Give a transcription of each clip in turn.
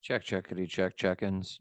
Check, checkity, check, check-ins.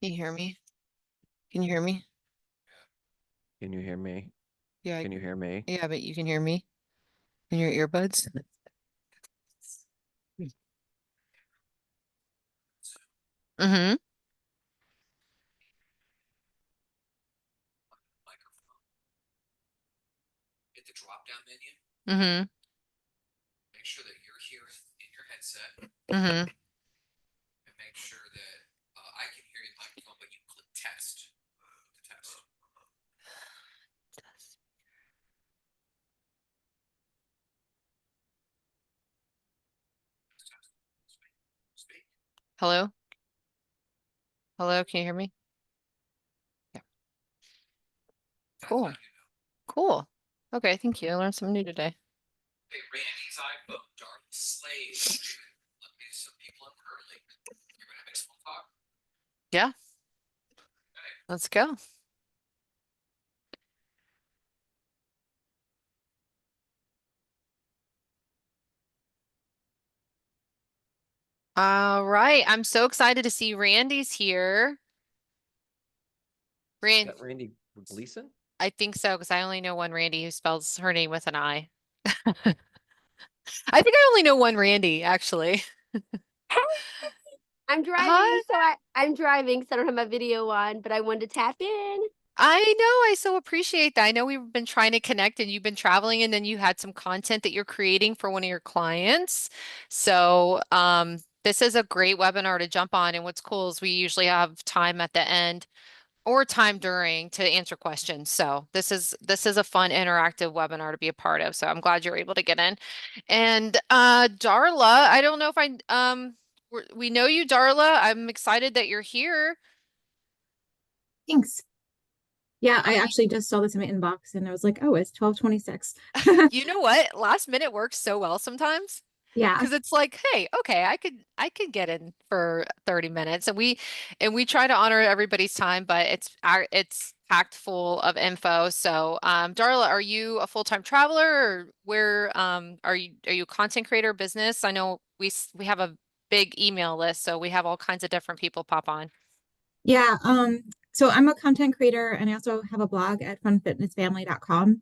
Can you hear me? Can you hear me? Can you hear me? Yeah, Can you hear me? yeah, but you can hear me in your earbuds. Mm-hmm. Hit the drop down menu, Mm-hmm. make sure that you're here in your headset, Mm-hmm. and make sure that I can hear you in the microphone, but you click test to test. Speak. Hello? Hello, can you hear me? Yeah. Cool. letting you know. Cool. Okay, thank you. I learned something new today. Okay, Randy's iPhone, Dark Slade, let me some people up early. You're gonna make small talk. Yeah, Okay. let's go. All right, I'm so excited to see Randy's here. Is Rand, that Randy Gleason? I think so, because I only know one Randy who spells her name with an I. I think I only know one Randy, actually. I'm driving, Hi. I'm driving, so I don't have my video on, but I wanted to tap in. I know, I so appreciate that. I know we've been trying to connect and you've been traveling and then you had some content that you're creating for one of your clients. So, this is a great webinar to jump on. And what's cool is we usually have time at the end or time during to answer questions. So this is a fun interactive webinar to be a part of. So I'm glad you're able to get in. And Darla, I don't know if we know you, Darla. I'm excited that you're here. Thanks. Yeah, I actually just saw this in my inbox and I was like, oh, it's 12:26. You know what? Last minute works so well sometimes. Yeah. Because it's like, hey, okay, I could get in for 30 minutes. And we try to honor everybody's time, but it's packed full of info. So Darla, are you a full-time traveler or where are you a content creator business? I know we have a big email list, so we have all kinds of different people pop on. Yeah. So I'm a content creator and I also have a blog at funfitnessfamily.com.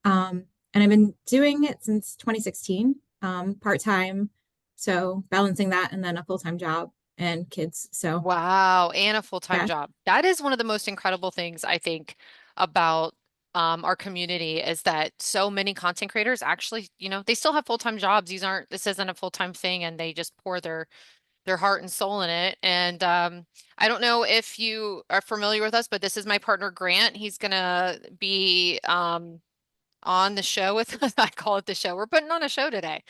And I've been doing it since 2016, part-time. So balancing that and then a full-time job and kids. So Wow, and a full-time yeah. job. That is one of the most incredible things I think about our community is that so many content creators actually, they still have full-time jobs. This isn't a full-time thing and they just pour their heart and soul in it. And I don't know if you are familiar with us, but this is my partner Grant. He's gonna be on the show with us. I call it the show. We're putting on a show today.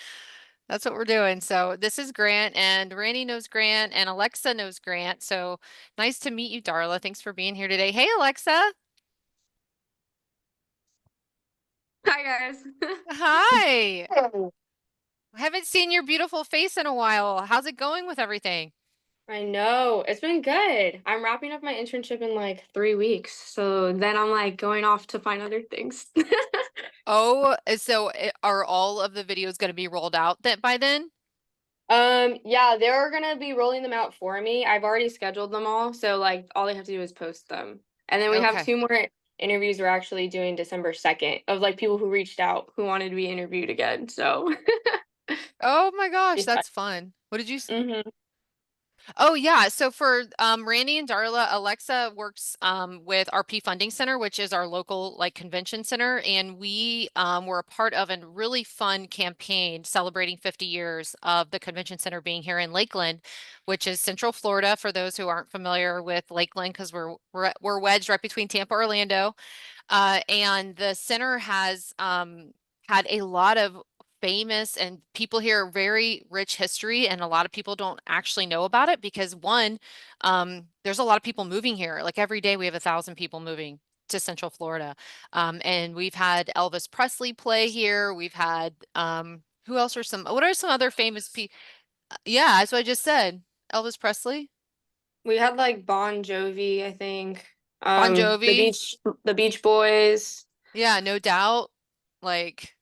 That's what we're doing. So this is Grant and Randy knows Grant and Alexa knows Grant. So nice to meet you, Darla. Thanks for being here today. Hey, Alexa. Hi, guys. Hi. I haven't seen your beautiful face in a while. How's it going with everything? I know. It's been good. I'm wrapping up my internship in like 3 weeks. So then I'm like going off to find other things. Oh, are all of the videos going to be rolled out by then? Yeah, they're gonna be rolling them out for me. I've already scheduled them all, so like all they have to do is post them. And then we have Okay. 2 more interviews we're actually doing December 2nd of like people who reached out who wanted to be interviewed again. So Oh my gosh, that's fun. What did you hmm Oh yeah, so for Randy and Darla, Alexa works with RP Funding Center, which is our local like convention center, and we were a part of a really fun campaign celebrating 50 years of the convention center being here in Lakeland, which is Central Florida. For those who aren't familiar with Lakeland, because we're wedged right between Tampa, Orlando, and the center has had a lot of famous and people here very rich history and a lot of people don't actually know about it because one, there's a lot of people moving here. Like every day we have 1,000 people moving to Central Florida. And we've had Elvis Presley play here. We've had who else what are some other famous people? Yeah, that's what I just said. Elvis Presley, we had like Bon Jovi, I think. Bon The Jovi. the Beach Boys. Yeah, no doubt. Like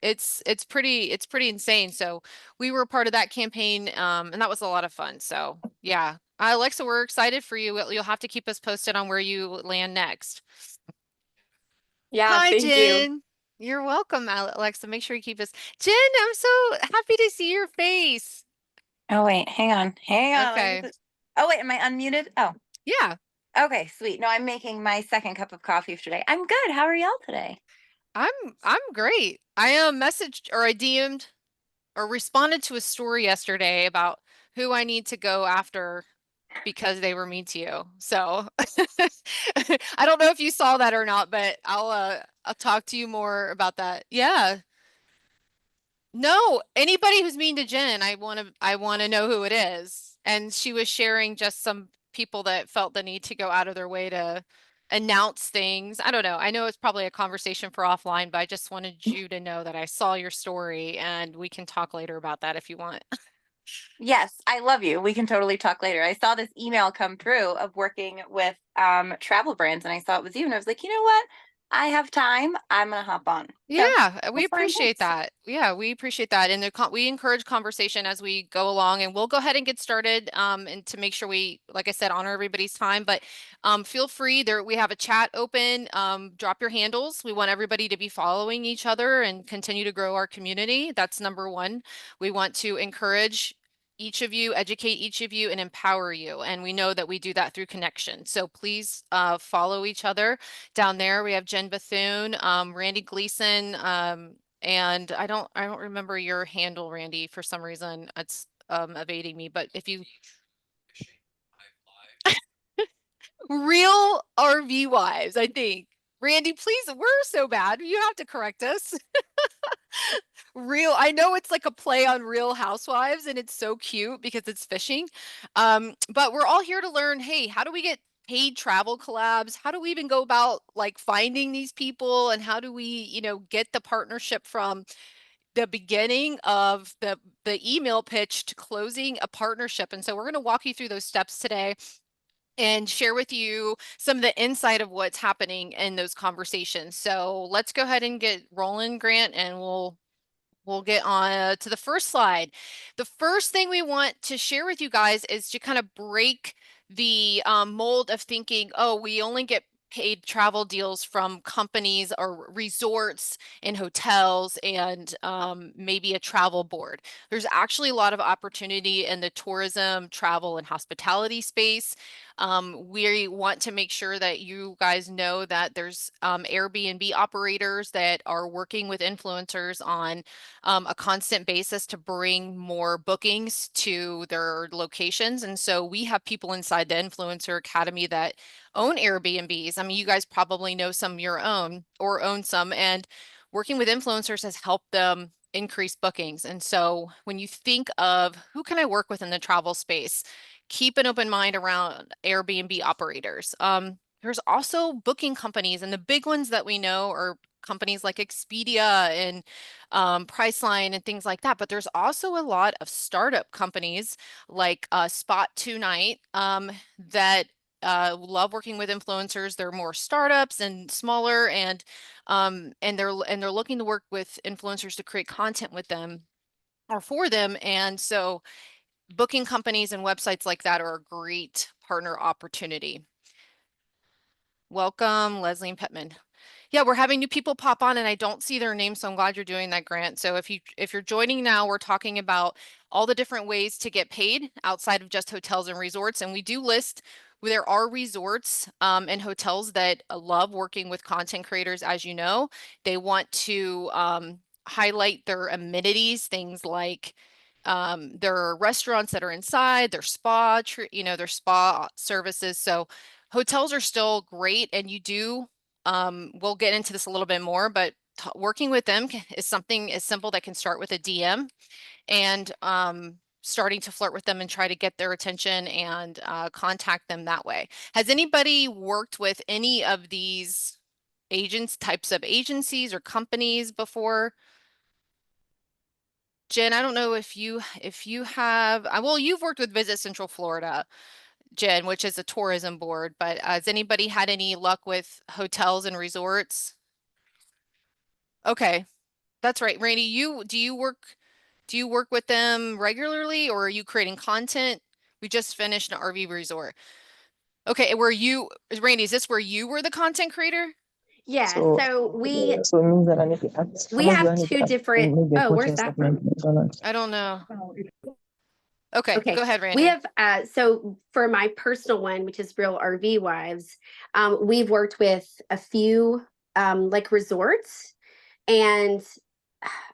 it's pretty insane. So we were part of that campaign, and that was a lot of fun. So yeah, Alexa, we're excited for you. You'll have to keep us posted on where you land next. Yeah, Hi, thank you. Jen. You're welcome, Alexa. Make sure you keep us. Jen, I'm so happy to see your face. Oh, wait, hang on. Hang on. Okay. Oh, wait, am I unmuted? Oh, Yeah, okay, sweet. No, I'm making my second cup of coffee for today. I'm good. How are y'all today? I'm great. I messaged or I DM'd or responded to a story yesterday about who I need to go after because they were mean to you. So I don't know if you saw that or not, but I'll talk to you more about that. Yeah. No, anybody who's mean to Jen, I want to know who it is. And she was sharing just some people that felt the need to go out of their way to announce things. I don't know. I know it's probably a conversation for offline, but I just wanted you to know that I saw your story and we can talk later about that if you want. Yes, I love you. We can totally talk later. I saw this email come through of working with travel brands, and I saw it was you, and I was like, you know what? I have time. I'm gonna hop on. So Yeah, we that's where I'm appreciate at. that. Yeah, we appreciate that. And we encourage conversation as we go along, and we'll go ahead and get started and to make sure we, like I said, honor everybody's time. But feel free there. We have a chat open. Drop your handles. We want everybody to be following each other and continue to grow our community. That's number one. We want to encourage each of you, educate each of you, and empower you. And we know that we do that through connection. So please follow each other. Down there, we have Jen Bethune, Randy Gleason, and I don't remember your handle, Randy, for some reason. It's evading me, but if you Fishing, I've live. Real RV Wives, I think. Randy, please, we're so bad. You have to correct us. I know it's like a play on Real Housewives and it's so cute because it's fishing. But we're all here to learn, hey, how do we get paid travel collabs? How do we even go about like finding these people, and how do we, get the partnership from the beginning of the email pitch to closing a partnership? And so we're going to walk you through those steps today and share with you some of the insight of what's happening in those conversations. So let's go ahead and get rolling, Grant, and we'll get on to the first slide. The first thing we want to share with you guys is to kind of break the mold of thinking, oh, we only get paid travel deals from companies or resorts and hotels and maybe a travel board. There's actually a lot of opportunity in the tourism, travel, and hospitality space. We want to make sure that you guys know that there's Airbnb operators that are working with influencers on a constant basis to bring more bookings to their locations. And so we have people inside the Influencer Academy that own Airbnbs. I mean, you guys probably know some of your own or own some, and working with influencers has helped them increase bookings. And so when you think of who can I work with in the travel space, keep an open mind around Airbnb operators. There's also booking companies, and the big ones that we know are companies like Expedia and Priceline and things like that. But there's also a lot of startup companies like Spot Tonight that love working with influencers. They're more startups and smaller, and they're looking to work with influencers to create content with them or for them. And so booking companies and websites like that are a great partner opportunity. Welcome, Leslie and Pittman. Yeah, we're having new people pop on and I don't see their names, so I'm glad you're doing that, Grant. So if you're joining now, we're talking about all the different ways to get paid outside of just hotels and resorts. And we do list, there are resorts and hotels that love working with content creators, as you know. They want to highlight their amenities, things like their restaurants that are inside, their spa, their spa services. So hotels are still great, and you do, we'll get into this a little bit more, but working with them is something as simple that can start with a DM and starting to flirt with them and try to get their attention and contact them that way. Has anybody worked with any of these types of agencies or companies before? Jen, I don't know if you have, well, you've worked with Visit Central Florida, Jen, which is a tourism board, but has anybody had any luck with hotels and resorts? Okay, that's right. Randy, do you work with them regularly, or are you creating content? We just finished an RV resort. Okay, Randy, is this where you were the content creator? Yeah, So, so we so it means that I need to ask. we How much do I have need two to ask? different. Maybe a Oh, coaching where's that stuff, from? maybe. I don't know. I don't know. Okay, Okay, go ahead, Randy. we have so for my personal one, which is Real RV Wives, we've worked with a few like resorts, and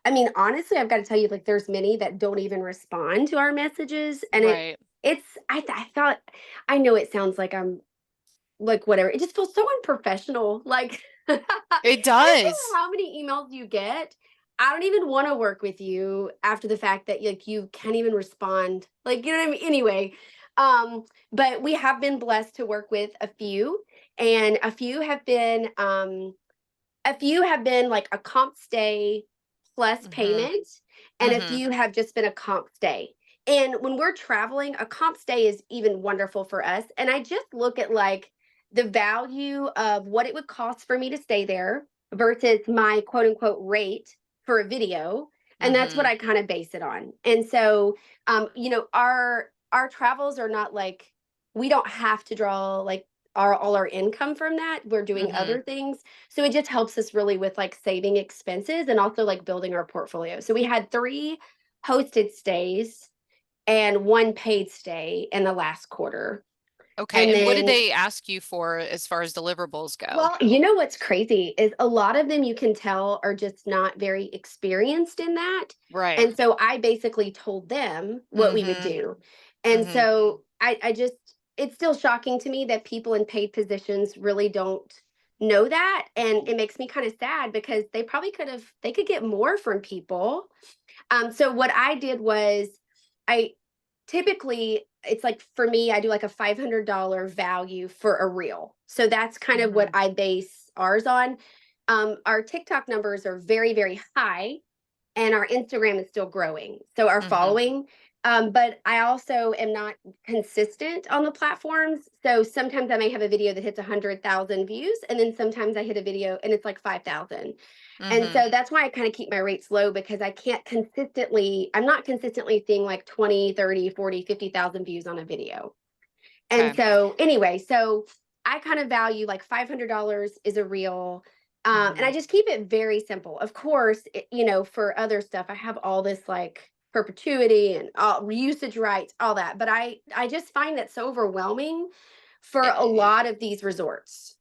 I mean, honestly, I've got to tell you, like, there's many that don't even respond to our messages, and Right. I thought, I know it sounds like I'm like whatever. It just feels so unprofessional. Like It I don't care does. how many emails you get. I don't even want to work with you after the fact that like you can't even respond. Like, you know what I mean? Anyway, but we have been blessed to work with a few, And a few have been like a comp stay plus Mhm. payment, and a Mhm. few have just been a comp stay. And when we're traveling, a comp stay is even wonderful for us. And I just look at like the value of what it would cost for me to stay there versus my quote unquote rate for a video. And that's what Mhm. I kind of base it on. And so you know, our travels are not like, we don't have to draw like all our income from that. We're doing Mhm. other things. So it just helps us really with like saving expenses and also like building our portfolio. So we had 3 hosted stays and 1 paid stay in the last quarter. Okay. And And what did then, they ask you for as far as deliverables go? well, you know what's crazy is a lot of them you can tell are just not very experienced in that. Right. And so I basically told them what we would Mhm. do. And Mhm. so I just, it's still shocking to me that people in paid positions really don't know that. And it makes me kind of sad because they probably they could get more from people. So what I did was I typically it's like for me, I do like a $500 value for a reel. So that's kind of what Mhm. I base ours on. Our TikTok numbers are very, very high, and our Instagram is still growing. So our Mhm. following, but I also am not consistent on the platforms. So sometimes I may have a video that hits 100,000 views, and then sometimes I hit a video and it's like 5,000. And Mhm. so that's why I kind of keep my rates low because I'm not consistently seeing like 20, 30, 40, 50,000 views on a video. And Okay. so anyway, so I kind of value like $500 is a reel. And I Mhm. just keep it very simple. Of course, you know, for other stuff, I have all this like perpetuity and all usage rights, all that. But I just find that so overwhelming for a Eh, lot of these resorts.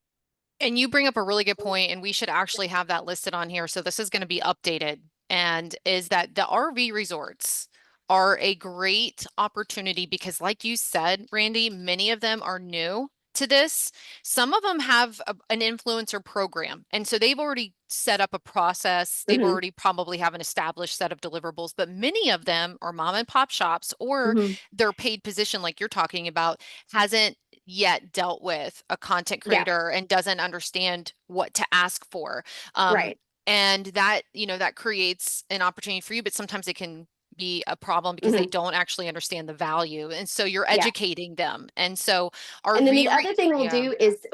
And you bring up a really good point, and we should actually have that listed on here. So this is going to be updated. And is that the RV resorts are a great opportunity because, like you said, Randy, many of them are new to this. Some of them have an influencer program. And so they've already set up a process. They've Hmm. already probably have an established set of deliverables, but many of them are mom and pop shops or Hmm. their paid position, like you're talking about, hasn't yet dealt with a content Yeah, creator and doesn't understand what to ask for. Um, right. and that, that creates an opportunity for you, but sometimes it can be a problem because they Hmm. don't actually understand the value. And so you're Yeah. educating them. And so And then the RV, other thing we'll yeah, do is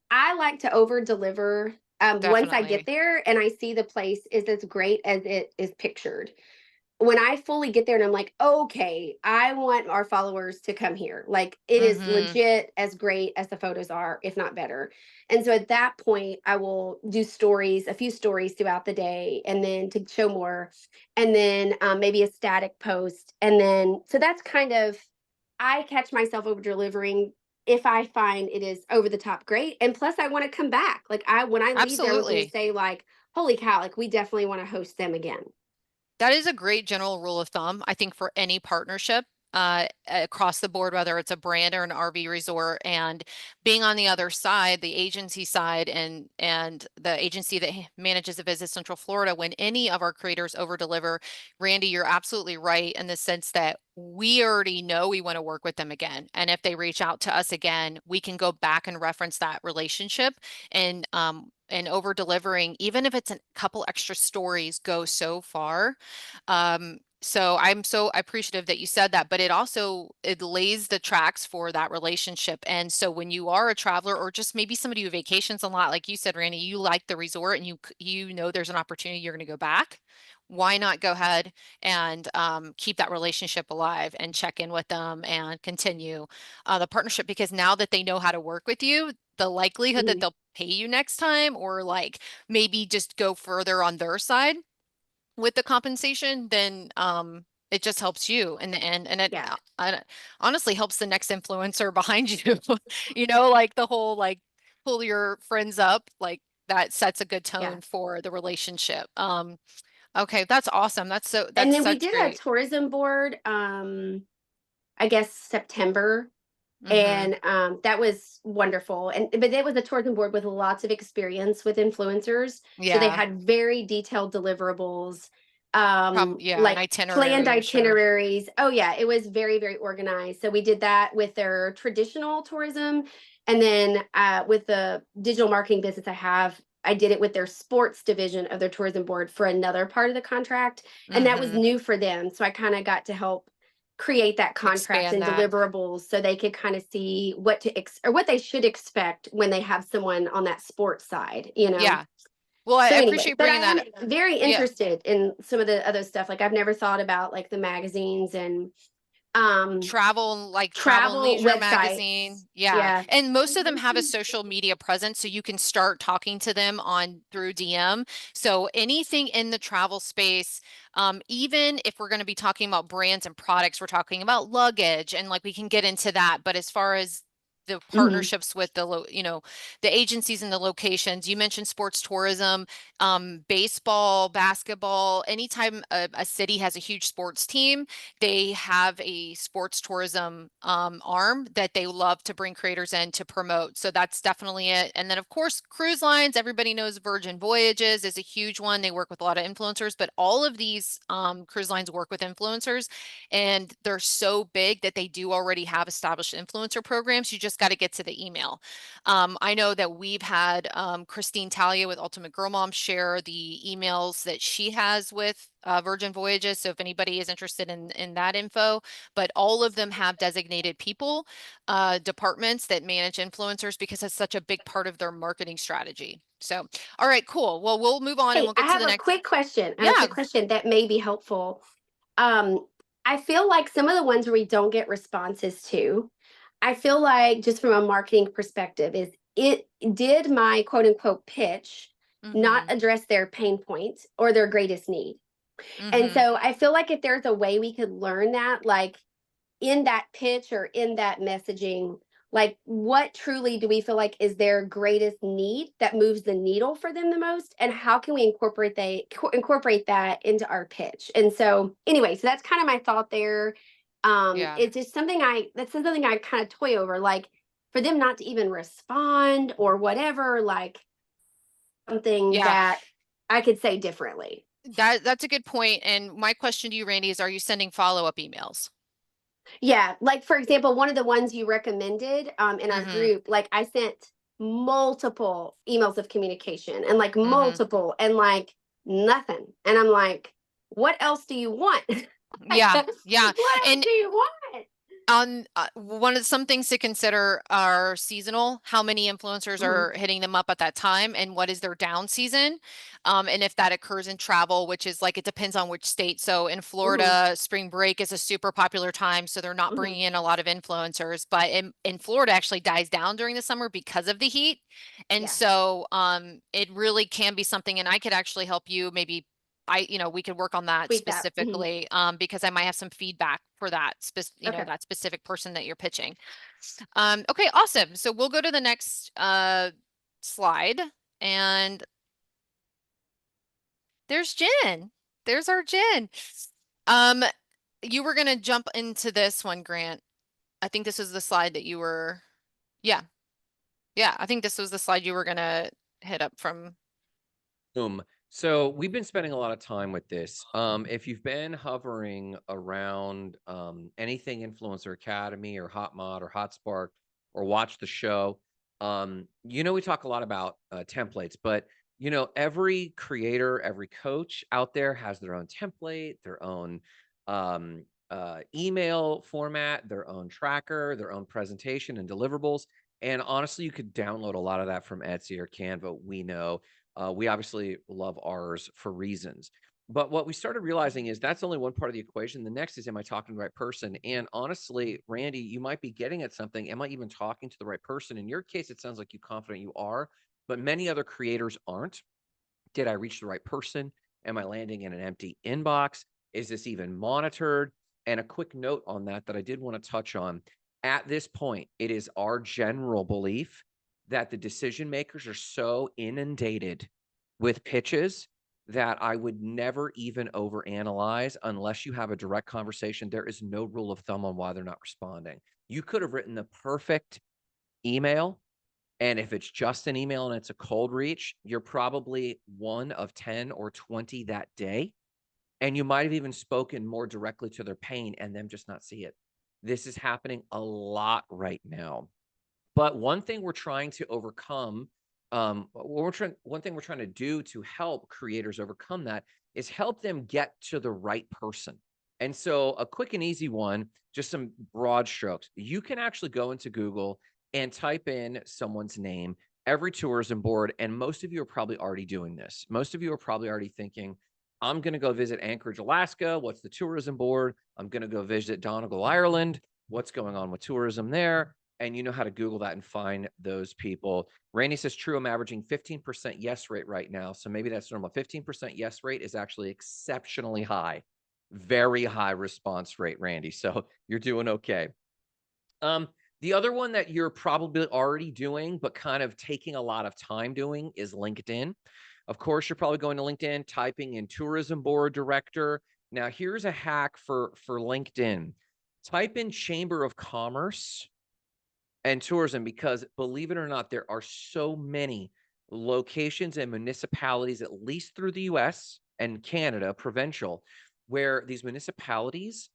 I like to over deliver. Once I get definitely. there and I see the place is as great as it is pictured. When I fully get there and I'm like, okay, I want our followers to come here. Like it is Mm-hmm. legit as great as the photos are, if not better. And so at that point, I will do stories, a few stories throughout the day, and then to show more, and then maybe a static post. And then, so that's kind of, I catch myself over delivering if I find it is over the top great. And plus, I want to come back. Like when I leave there, I want them to Absolutely. say, like, holy cow, like we definitely want to host them again. That is a great general rule of thumb, I think, for any partnership across the board, whether it's a brand or an RV resort, and being on the other side, the agency side, and the agency that manages the Visit Central Florida. When any of our creators over deliver, Randy, you're absolutely right in the sense that we already know we want to work with them again, and if they reach out to us again, we can go back and reference that relationship and over delivering, even if it's a couple extra stories, go so far. So I'm so appreciative that you said that, but it lays the tracks for that relationship. And so when you are a traveler or just maybe somebody who vacations a lot, like you said, Randy, you like the resort and you know there's an opportunity you're going to go back. Why not go ahead and keep that relationship alive and check in with them and continue the partnership? Because now that they know how to work with you, the likelihood that Mhm. they'll pay you next time or like maybe just go further on their side with the compensation, then it just helps you in the end. And it Yeah. honestly helps the next influencer behind you. Like the whole like pull your friends up, like that sets a good Yeah. tone for the relationship. Okay, that's awesome. And That's then we such did a great. tourism board, I guess September. Mm-hmm. And that was wonderful. But it was a tourism board with lots of experience with influencers. So they Yeah. had very detailed deliverables. Yeah, an like itinerary, planned I'm sure. itineraries. Oh yeah, it was very, very organized. So we did that with their traditional tourism. And then with the digital marketing business I did it with their sports division of their tourism board for another part of the contract. And that was Mhm. new for them. So I kind of got to help create that contract Expand and that. deliverables so they could kind of see what to or what they should expect when they have someone on that sports side, you know. Yeah. Well, I So anyway, appreciate but I bringing that. am very Yeah. interested in some of the other stuff. Like I've never thought about like the magazines and Travel and travel leisure websites. magazine. Yeah. Yeah. And most of them have a social media presence, so you can start talking to them on through DM. So anything in the travel space, even if we're going to be talking about brands and products, we're talking about luggage and like we can get into that. But as far as the partnerships with the the agencies and the locations, you mentioned sports tourism, baseball, basketball, anytime a city has a huge sports team, they have a sports tourism arm that they love to bring creators in to promote. So that's definitely it. And then of course, cruise lines, everybody knows Virgin Voyages is a huge one. They work with a lot of influencers, but all of these cruise lines work with influencers, and they're so big that they do already have established influencer programs. You just got to get to the email. I know that we've had Christine Talia with Ultimate Girl Mom share the emails that she has with Virgin Voyages. So if anybody is interested in that info, but all of them have designated people, departments that manage influencers because it's such a big part of their marketing strategy. So, all right, cool. Well, we'll move on and Hey, we'll get I to have the a next. quick question. I have a Yeah. quick question that may be helpful. I feel like some of the ones where we don't get responses to, I feel like just from a marketing perspective, is it did my quote unquote pitch not Mhm. address their pain point or their greatest need? And Mhm. so I feel like if there's a way we could learn that, like in that pitch or in that messaging, like what truly do we feel like is their greatest need that moves the needle for them the most, and how can we incorporate that into our pitch? And so anyway, so that's kind of my thought there. Yeah. It's just something that's something I kind of toy over, like for them not to even respond or whatever, like something Yeah. that I could say differently. That's a good point. And my question to you, Randy, is are you sending follow-up emails? Yeah, like for example, one of the ones you recommended in our Mhm. group, like I sent multiple emails of communication and like Mhm. multiple and like nothing. And I'm like, what else do you want? Yeah. Yeah. What else And do you want? one of some things to consider are seasonal, how many influencers are hitting them up at that time and what is their down season. And if that occurs in travel, which is like, it depends on which state. So in Florida, spring break is a super popular time. So they're not bringing in a lot of influencers, but in Florida actually dies down during the summer because of the heat. And Yeah. so it really can be something, and I could actually help you maybe we could work on that Tweak that. specifically, because I might have some feedback for that, Okay. that specific person that you're pitching. Okay, awesome. So we'll go to the next slide, and there's Jen. There's our Jen. You were gonna jump into this one, Grant. I think this was the slide that you were, yeah. Yeah, I think this was the slide you were gonna hit up from. So we've been spending a lot of time with this. If you've been hovering around anything Influencer Academy or Hotmod or Hotspark or watch the show, we talk a lot about templates, but every creator, every coach out there has their own template, their own email format, their own tracker, their own presentation and deliverables. And honestly, you could download a lot of that from Etsy or Canva. We know. We obviously love ours for reasons. But what we started realizing is that's only one part of the equation. The next is, am I talking to the right person? And honestly, Randy, you might be getting at something. Am I even talking to the right person? In your case, it sounds like you confident you are, but many other creators aren't. Did I reach the right person? Am I landing in an empty inbox? Is this even monitored? And a quick note on that I did want to touch on. At this point, it is our general belief that the decision makers are so inundated with pitches that I would never even overanalyze unless you have a direct conversation. There is no rule of thumb on why they're not responding. You could have written the perfect email, and if it's just an email and it's a cold reach, you're probably one of 10 or 20 that day And you might have even spoken more directly to their pain and them just not see it. This is happening a lot right now. But one thing we're trying to overcome, one thing we're trying to do to help creators overcome that is help them get to the right person. And so a quick and easy one, just some broad strokes. You can actually go into Google and type in someone's name, every tourism board, and most of you are probably already doing this. Most of you are probably already thinking, I'm going to go visit Anchorage, Alaska. What's the tourism board? I'm going to go visit Donegal, Ireland. What's going on with tourism there? And you know how to Google that and find those people. Randy says, true, I'm averaging 15% yes rate right now. So maybe that's normal. 15% yes rate is actually exceptionally high, very high response rate, Randy. So you're doing okay. The other one that you're probably already doing, but kind of taking a lot of time doing is LinkedIn. Of course, you're probably going to LinkedIn, typing in tourism board director. Now, here's a hack for LinkedIn. Type in Chamber of Commerce and tourism, because believe it or not, there are so many locations and municipalities, at least through the US and Canada, provincial, where these municipalities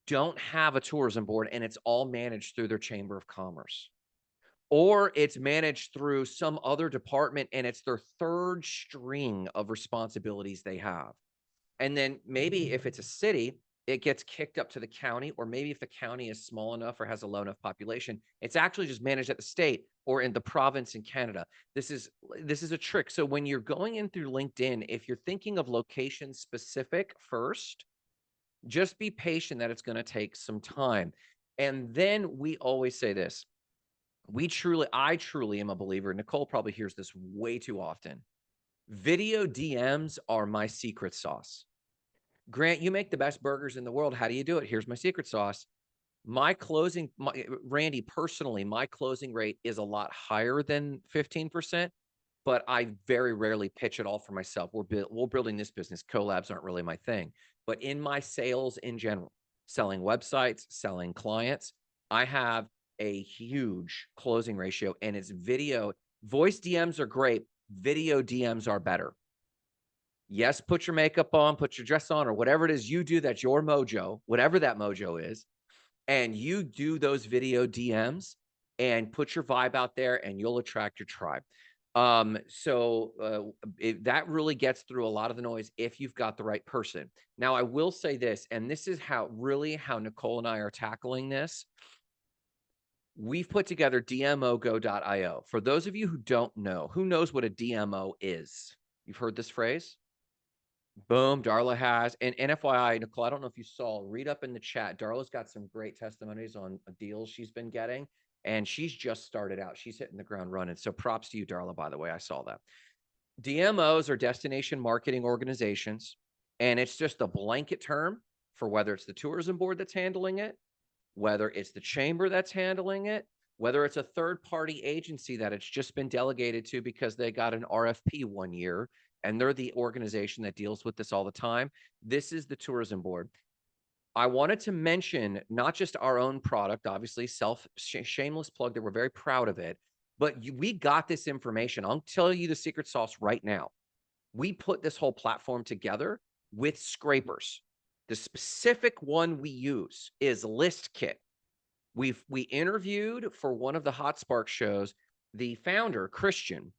don't have a tourism board and it's all managed through their Chamber of Commerce. Or it's managed through some other department and it's their third string of responsibilities they have. And then maybe if it's a city, it gets kicked up to the county, or maybe if the county is small enough or has a low enough population, it's actually just managed at the state or in the province in Canada. This is a trick. So when you're going in through LinkedIn, if you're thinking of location specific first, just be patient that it's going to take some time. And then we always say this. I truly am a believer. Nicole probably hears this way too often. Video DMs are my secret sauce. Grant, you make the best burgers in the world. How do you do it? Here's my secret sauce. Randy, personally, my closing rate is a lot higher than 15%, but I very rarely pitch at all for myself. We're building this business. Collabs aren't really my thing. But in my sales in general, selling websites, selling clients, I have a huge closing ratio, and it's video. Voice DMs are great. Video DMs are better. Yes, put your makeup on, put your dress on, or whatever it is you do, that's your mojo, whatever that mojo is. And you do those video DMs and put your vibe out there and you'll attract your tribe. That really gets through a lot of the noise if you've got the right person. Now, I will say this, and this is how Nicole and I are tackling this. We've put together dmogo.io. For those of you who don't know, who knows what a DMO is? You've heard this phrase? Boom, Darla has. And FYI, Nicole, I don't know if you saw, read up in the chat. Darla's got some great testimonies on deals she's been getting, and she's just started out. She's hitting the ground running. So props to you, Darla, by the way. I saw that. DMOs are destination marketing organizations, and it's just a blanket term for whether it's the tourism board that's handling it, whether it's the chamber that's handling it, whether it's a third-party agency that it's just been delegated to because they got an RFP one year, and they're the organization that deals with this all the time. This is the tourism board. I wanted to mention not just our own product, obviously shameless plug that we're very proud of it, but we got this information. I'll tell you the secret sauce right now. We put this whole platform together with scrapers. The specific one we use is ListKit. We interviewed for one of the Hot Spark shows the founder, Christian,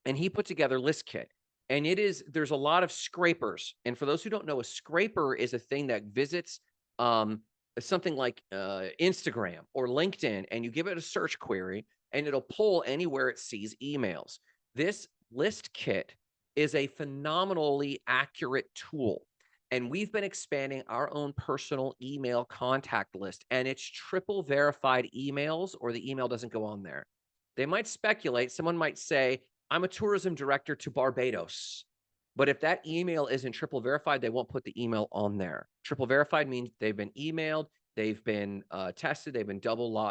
and he put together ListKit. And there's a lot of scrapers. And for those who don't know, a scraper is a thing that visits something like Instagram or LinkedIn, and you give it a search query and it'll pull anywhere it sees emails. This ListKit is a phenomenally accurate tool. And we've been expanding our own personal email contact list, and it's triple verified emails, or the email doesn't go on there. They might speculate. Someone might say, I'm a tourism director to Barbados. But if that email isn't triple verified, they won't put the email on there. Triple verified means they've been emailed, they've been tested, they've been double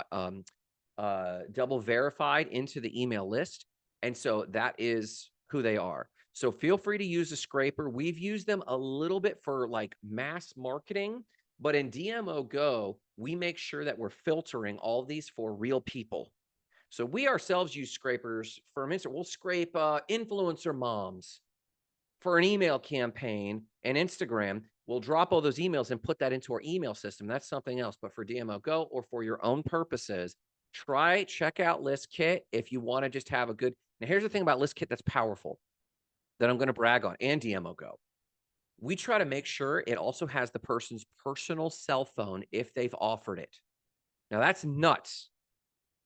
verified into the email list. And so that is who they are. So feel free to use a scraper. We've used them a little bit for like mass marketing, but in DMO Go, we make sure that we're filtering all of these for real people. So we ourselves use scrapers for Instagram. We'll scrape influencer moms for an email campaign and Instagram. We'll drop all those emails and put that into our email system. That's something else. But for DMO Go or for your own purposes, check out ListKit if you want to just have a good. Now, here's the thing about ListKit that's powerful that I'm going to brag on, and DMO Go. We try to make sure it also has the person's personal cell phone if they've offered it. Now, that's nuts.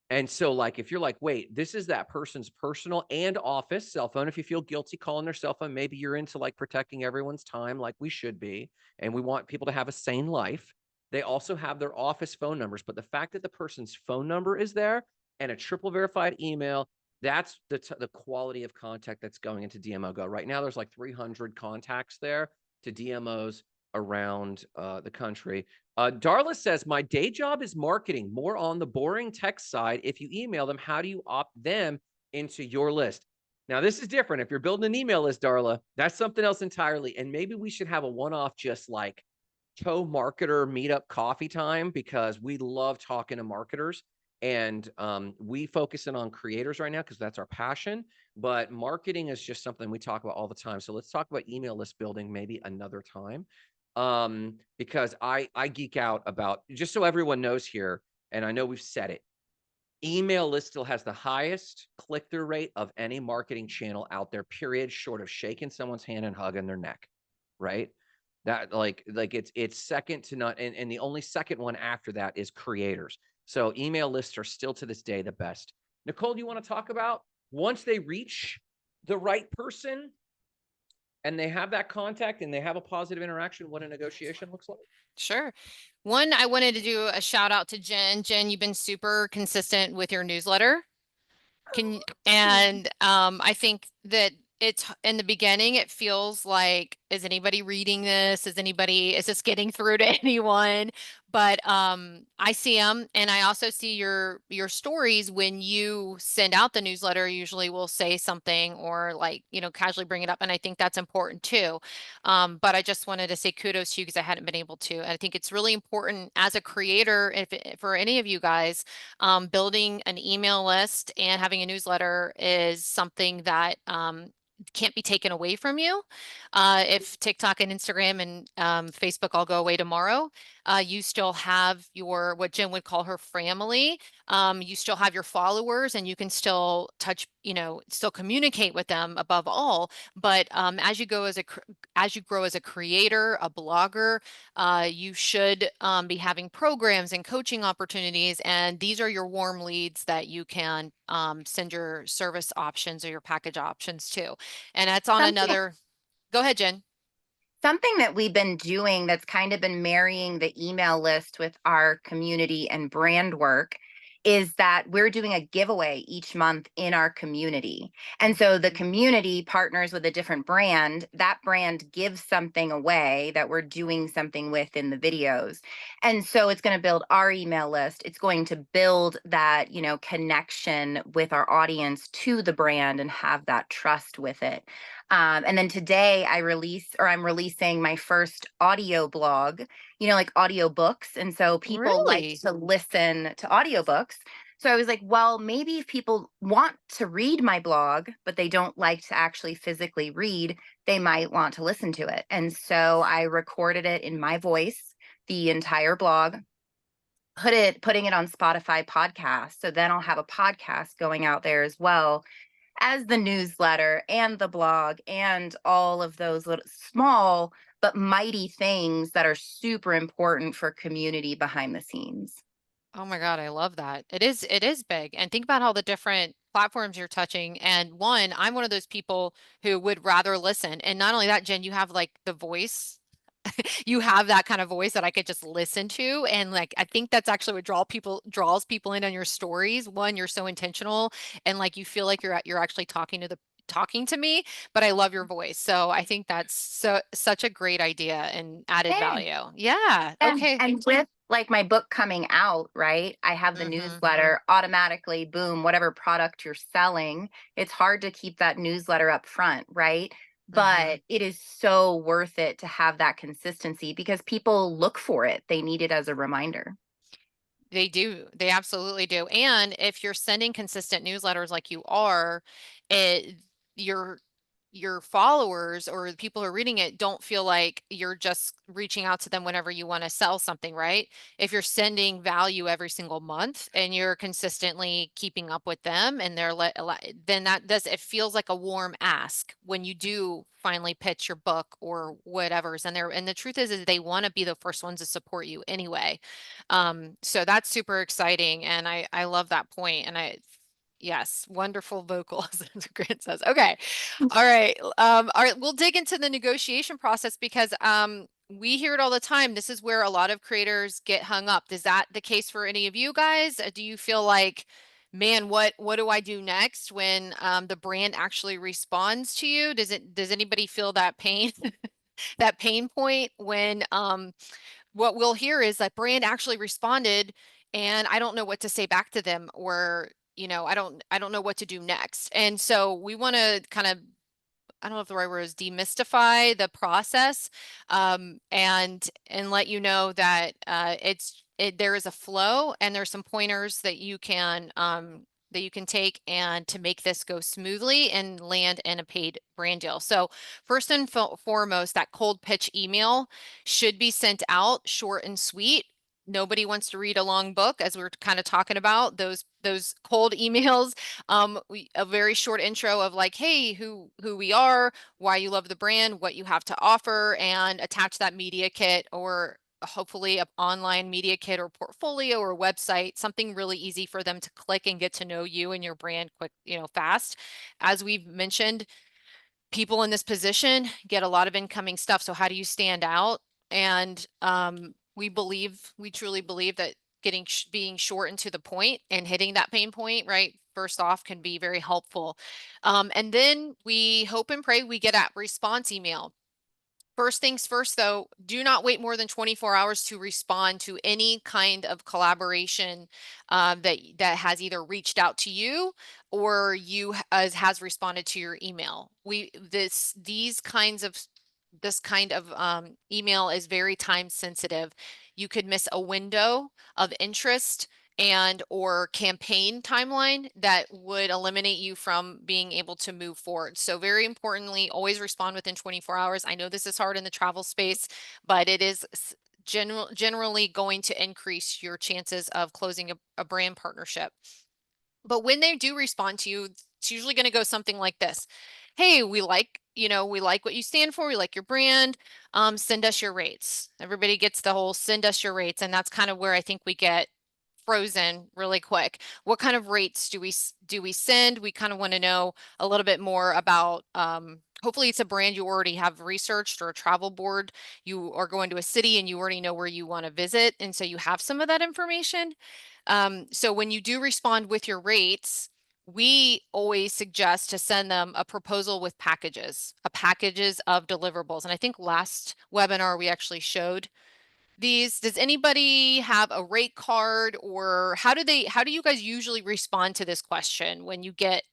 And so, like, if you're like, wait, this is that person's personal and office cell phone. If you feel guilty calling their cell phone, maybe you're into like protecting everyone's time, like we should be. And we want people to have a sane life. They also have their office phone numbers. But the fact that the person's phone number is there and a triple verified email, that's the quality of contact that's going into DMO Go. Right now, there's like 300 contacts there to DMOs around the country. Darla says, my day job is marketing, more on the boring tech side. If you email them, how do you opt them into your list? Now, this is different. If you're building an email list, Darla, that's something else entirely. And maybe we should have a one-off, just like co-marketer meetup coffee time, because we love talking to marketers. And we focus in on creators right now because that's our passion. But marketing is just something we talk about all the time. So let's talk about email list building maybe another time. Because I geek out about, just so everyone knows here, and I know we've said it, email list still has the highest click-through rate of any marketing channel out there, period, short of shaking someone's hand and hugging their neck, right? That like it's second to none. And the only second one after that is creators. So email lists are still to this day the best. Nicole, do you want to talk about once they reach the right person and they have that contact and they have a positive interaction, what a negotiation looks like? Sure. One, I wanted to do a shout out to Jen. Jen, you've been super consistent with your newsletter. I think that it's in the beginning, it feels like, is anybody reading this? Is this getting through to anyone? But I see them, and I also see your stories when you send out the newsletter. Usually we'll say something or like, casually bring it up. And I think that's important too. But I just wanted to say kudos to you because I hadn't been able to. And I think it's really important as a creator, for any of you guys, building an email list and having a newsletter is something that can't be taken away from you. If TikTok and Instagram and Facebook all go away tomorrow, you still have your, what Jen would call her family. You still have your followers and you can still still communicate with them above all. But as you grow as a creator, a blogger, you should be having programs and coaching opportunities. And these are your warm leads that you can send your service options or your package options to. And that's on another, go ahead, Jen. Something that we've been doing that's kind of been marrying the email list with our community and brand work is that we're doing a giveaway each month in our community. And so the community partners with a different brand, that brand gives something away that we're doing something with in the videos. And so it's going to build our email list. It's going to build that, connection with our audience to the brand and have that trust with it. And then today I'm releasing my first audio blog, like audiobooks. And so people like to listen to audiobooks. So I was like, well, maybe if people want to read my blog, but they don't like to actually physically read, they might want to listen to it. And so I recorded it in my voice, the entire blog, putting it on Spotify podcast. So then I'll have a podcast going out there as well as the newsletter and the blog and all of those little small but mighty things that are super important for community behind the scenes. Oh my God, I love that. It is big. And think about all the different platforms you're touching. And one, I'm one of those people who would rather listen. And not only that, Jen, you have like the voice. You have that kind of voice that I could just listen to. And like, I think that's actually what draws people in on your stories. One, you're so intentional and like, you feel like you're actually talking to me, but I love your voice. So I think that's such a great idea and added value. Yeah. Okay. And with like my book coming out, right? I have the newsletter automatically, boom, whatever product you're selling, it's hard to keep that newsletter up front, right? But it is so worth it to have that consistency because people look for it. They need it as a reminder. They do. They absolutely do. And if you're sending consistent newsletters like you are, you're your followers or the people who are reading it don't feel like you're just reaching out to them whenever you want to sell something, right? If you're sending value every single month and you're consistently keeping up with them and then it feels like a warm ask when you do finally pitch your book or whatever's in there. And the truth is they want to be the first ones to support you anyway. So that's super exciting. And I love that point. And yes, wonderful vocals, as Grant says. Okay. All right. All right. We'll dig into the negotiation process because we hear it all the time. This is where a lot of creators get hung up. Is that the case for any of you guys? Do you feel like, man, what do I do next when the brand actually responds to you? Does anybody feel that pain, that pain point when what we'll hear is that brand actually responded and I don't know what to say back to them, or I don't know what to do next. And so we want to kind of, I don't know if the right word is demystify the process, and let you know that there is a flow and there's some pointers that you can take and to make this go smoothly and land in a paid brand deal. So first and foremost, that cold pitch email should be sent out short and sweet. Nobody wants to read a long book, as we're kind of talking about those cold emails. A very short intro of like, hey, who we are, why you love the brand, what you have to offer, and attach that media kit, or hopefully an online media kit or portfolio or website, something really easy for them to click and get to know you and your brand quick, fast. As we've mentioned, people in this position get a lot of incoming stuff. So how do you stand out? And we truly believe that being short and to the point and hitting that pain point right first off can be very helpful. And then we hope and pray we get a response email. First things first, though, do not wait more than 24 hours to respond to any kind of collaboration that has either reached out to you or has responded to your email. This kind of email is very time sensitive. You could miss a window of interest and or campaign timeline that would eliminate you from being able to move forward. So very importantly, always respond within 24 hours. I know this is hard in the travel space, but it is generally going to increase your chances of closing a brand partnership. But when they do respond to you, it's usually going to go something like this. Hey, we like what you stand for. We like your brand. Send us your rates. Everybody gets the whole send us your rates. And that's kind of where I think we get frozen really quick. What kind of rates do we send? We kind of want to know a little bit more about, hopefully it's a brand you already have researched, or a travel board. You are going to a city and you already know where you want to visit. And so you have some of that information. So when you do respond with your rates, we always suggest to send them a proposal with packages of deliverables. And I think last webinar we actually showed these. Does anybody have a rate card, or how do you guys usually respond to this question when you get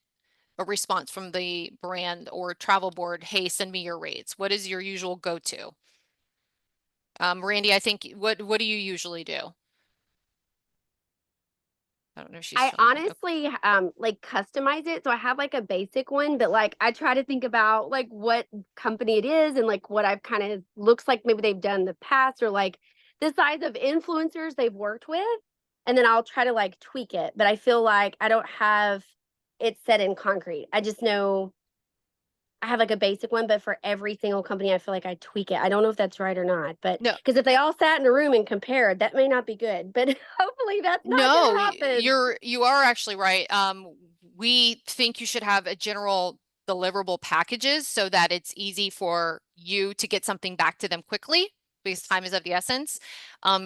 a response from the brand or travel board? Hey, send me your rates. What is your usual go-to? Randy, I think what do you usually do? I don't know if she's I still on. honestly like customize it. So I have like a basic one, but like I try to think about like what company it is and like what I've kind of looks like maybe they've done in the past, or like the size of influencers they've worked with. And then I'll try to like tweak it. But I feel like I don't have it set in concrete. I just know I have like a basic one, but for every single company, I feel like I tweak it. I don't know if that's right or not, but No. because if they all sat in a room and compared, that may not be good. But hopefully that's not gonna happen. You are actually right. We think you should have a general deliverable packages so that it's easy for you to get something back to them quickly, because time is of the essence.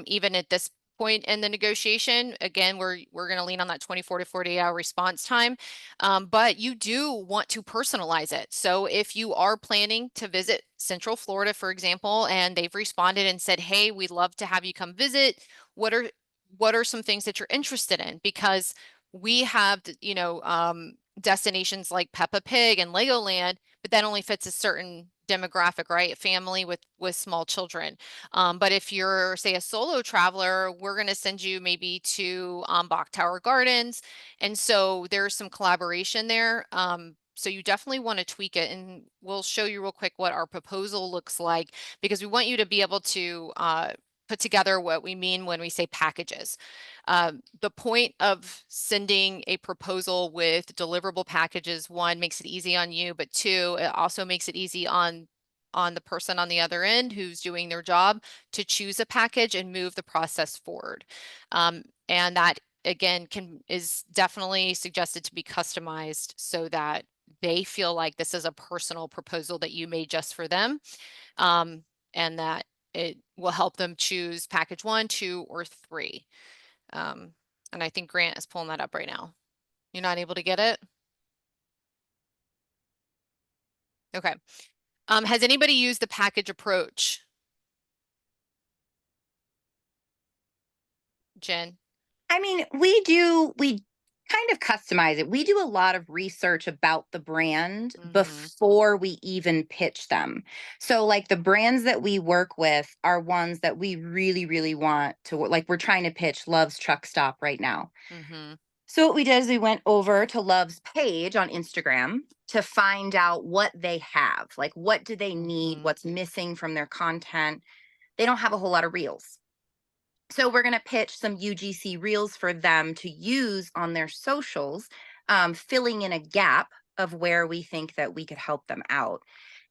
Even at this point in the negotiation, again, we're going to lean on that 24 to 48 hour response time. But you do want to personalize it. So if you are planning to visit Central Florida, for example, and they've responded and said, hey, we'd love to have you come visit, what are some things that you're interested in? Because we have, destinations like Peppa Pig and Legoland, but that only fits a certain demographic, right? Family with small children. But if you're, say, a solo traveler, we're going to send you maybe to Bok Tower Gardens. And so there's some collaboration there. So you definitely want to tweak it, and we'll show you real quick what our proposal looks like, because we want you to be able to put together what we mean when we say packages. The point of sending a proposal with deliverable packages, one, makes it easy on you, but two, it also makes it easy on the person on the other end who's doing their job to choose a package and move the process forward. And that again is definitely suggested to be customized so that they feel like this is a personal proposal that you made just for them, and that it will help them choose package 1, 2, or 3. And I think Grant is pulling that up right now. You're not able to get it? Okay. Has anybody used the package approach? Jen? I mean, we kind of customize it. We do a lot of research about the brand before we even pitch them. So like the brands that we work with are ones that we really, really want to like, we're trying to pitch Love's Truck Stop right now. So what we did is we went over to Love's page on Instagram to find out what they have, like what do they need, what's missing from their content. They don't have a whole lot of reels. So we're going to pitch some UGC reels for them to use on their socials, filling in a gap of where we think that we could help them out.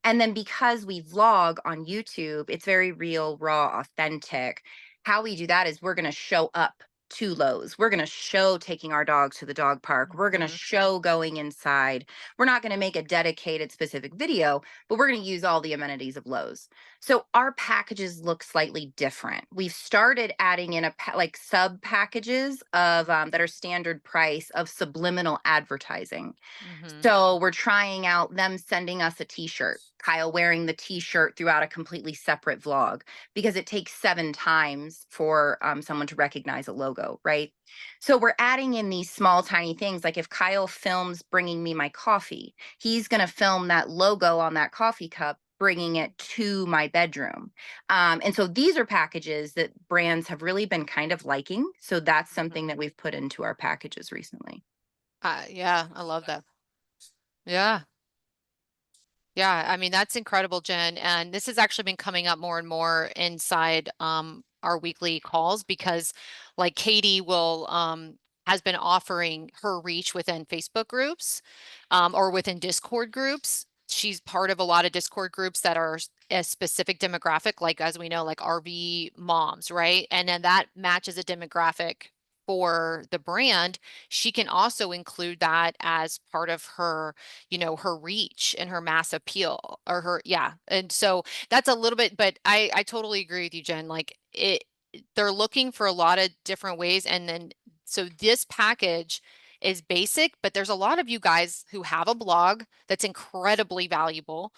And then because we vlog on YouTube, it's very real, raw, authentic. How we do that is we're going to show up to Lowe's. We're going to show taking our dogs to the dog park. We're going to show going inside. We're not going to make a dedicated specific video, but we're going to use all the amenities of Lowe's. So our packages look slightly different. We've started adding in like sub packages of that are standard price of subliminal advertising. So we're trying out them sending us a t-shirt, Kyle wearing the t-shirt throughout a completely separate vlog, because it takes 7 times for someone to recognize a logo, right? So we're adding in these small, tiny things. Like if Kyle films bringing me my coffee, he's going to film that logo on that coffee cup, bringing it to my bedroom. And so these are packages that brands have really been kind of liking. So that's something that we've put into our packages recently. Yeah, I love that. Yeah. Yeah, I mean, that's incredible, Jen. And this has actually been coming up more and more inside our weekly calls, because like Katie will has been offering her reach within Facebook groups or within Discord groups. She's part of a lot of Discord groups that are a specific demographic, like as we know, like RV moms, right? And then that matches a demographic for the brand. She can also include that as part of her, her reach and her mass appeal, or her, yeah. And so that's a little bit, but I totally agree with you, Jen. Like they're looking for a lot of different ways. And then, so this package is basic, but there's a lot of you guys who have a blog that's incredibly valuable.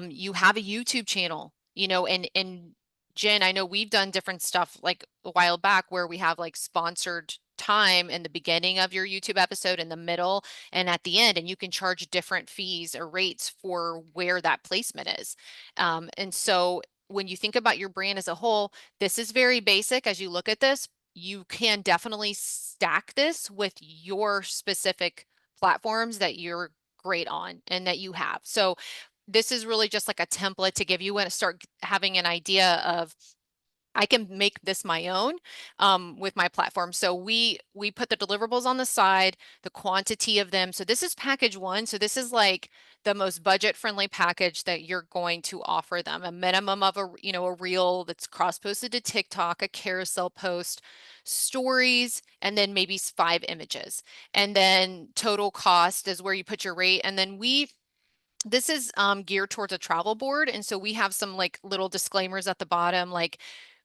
You have a YouTube channel, and Jen, I know we've done different stuff like a while back where we have like sponsored time in the beginning of your YouTube episode, in the middle, and at the end, and you can charge different fees or rates for where that placement is. And so when you think about your brand as a whole, this is very basic. As you look at this, you can definitely stack this with your specific platforms that you're great on and that you have. So this is really just like a template to give you when to start having an idea of, I can make this my own with my platform. So we put the deliverables on the side, the quantity of them. So this is package 1. So this is like the most budget friendly package that you're going to offer them. A minimum of a reel that's cross posted to TikTok, a carousel post, stories, and then maybe 5 images. And then total cost is where you put your rate. And then this is geared towards a travel board. And so we have some like little disclaimers at the bottom, like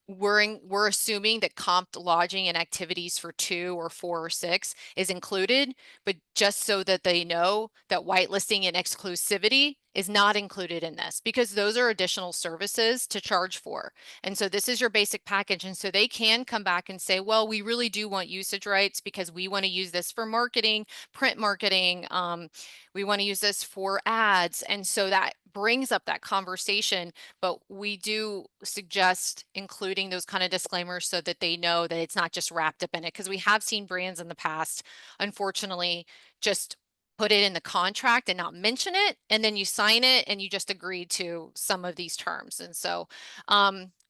we're assuming that comped lodging and activities for 2 or 4 or 6 is included, but just so that they know that whitelisting and exclusivity is not included in this, because those are additional services to charge for. And so this is your basic package. And so they can come back and say, well, we really do want usage rights because we want to use this for marketing, print marketing. We want to use this for ads. And so that brings up that conversation, but we do suggest including those kind of disclaimers so that they know that it's not just wrapped up in it. Because we have seen brands in the past, unfortunately, just put it in the contract and not mention it, and then you sign it and you just agree to some of these terms. And so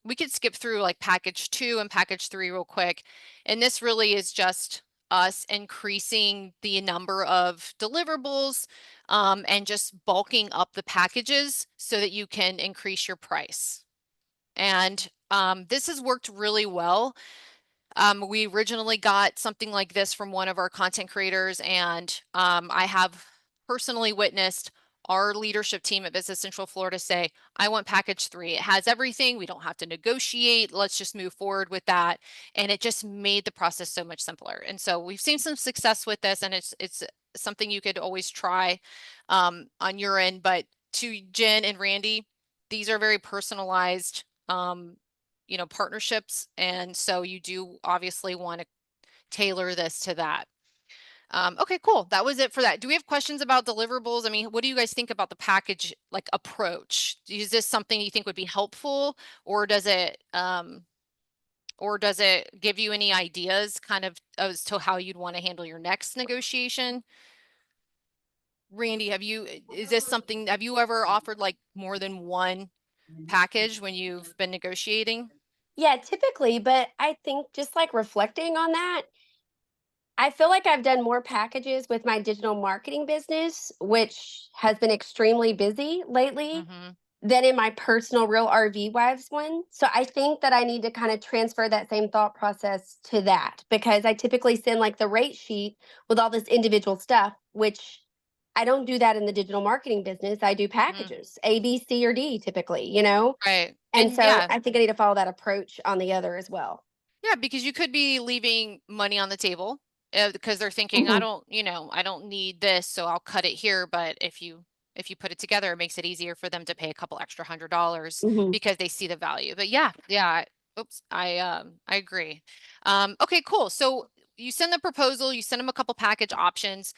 we could skip through like package 2 and package 3 real quick. And this really is just us increasing the number of deliverables and just bulking up the packages so that you can increase your price. And this has worked really well. We originally got something like this from one of our content creators, and I have personally witnessed our leadership team at Visit Central Florida say, I want package 3. It has everything. We don't have to negotiate. Let's just move forward with that. And it just made the process so much simpler. And so we've seen some success with this, and it's something you could always try on your end. But to Jen and Randy, these are very personalized partnerships. And so you do obviously want to tailor this to that. Okay, cool. That was it for that. Do we have questions about deliverables? I mean, what do you guys think about the package like approach? Is this something you think would be helpful, or does it give you any ideas kind of as to how you'd want to handle your next negotiation? Randy, have you ever offered like more than one package when you've been negotiating? Yeah, typically, but I think just like reflecting on that, I feel like I've done more packages with my digital marketing business, which has been extremely busy lately, Mhm. than in my personal Real RV Wives one. So I think that I need to kind of transfer that same thought process to that, because I typically send like the rate sheet with all this individual stuff, which I don't do that in the digital marketing business. I do packages, A, B, C, or D typically, you know? Right. And And so yeah, I think I need to follow that approach on the other as well. yeah, because you could be leaving money on the table because they're thinking, Mhm. I don't need this, so I'll cut it here. But if you put it together, it makes it easier for them to pay a couple extra $100 Mhm. because they see the value. But yeah, oops, I agree. Okay, cool. So you send the proposal, you send them a couple package options.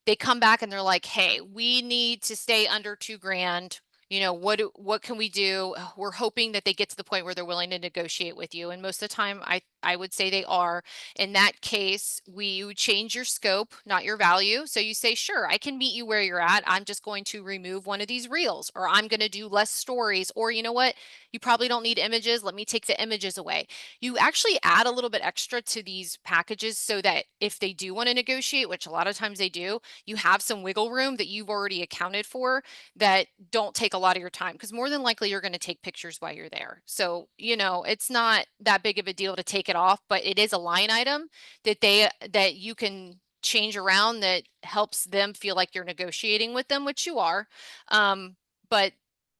They come back and they're like, hey, we need to stay under 2 grand. What can we do? We're hoping that they get to the point where they're willing to negotiate with you. And most of the time, I would say they are. In that case, you change your scope, not your value. So you say, sure, I can meet you where you're at. I'm just going to remove one of these reels, or I'm going to do less stories, or you know what? You probably don't need images. Let me take the images away. You actually add a little bit extra to these packages so that if they do want to negotiate, which a lot of times they do, you have some wiggle room that you've already accounted for that don't take a lot of your time, because more than likely you're going to take pictures while you're there. So, it's not that big of a deal to take it off, but it is a line item that you can change around that helps them feel like you're negotiating with them, which you are. But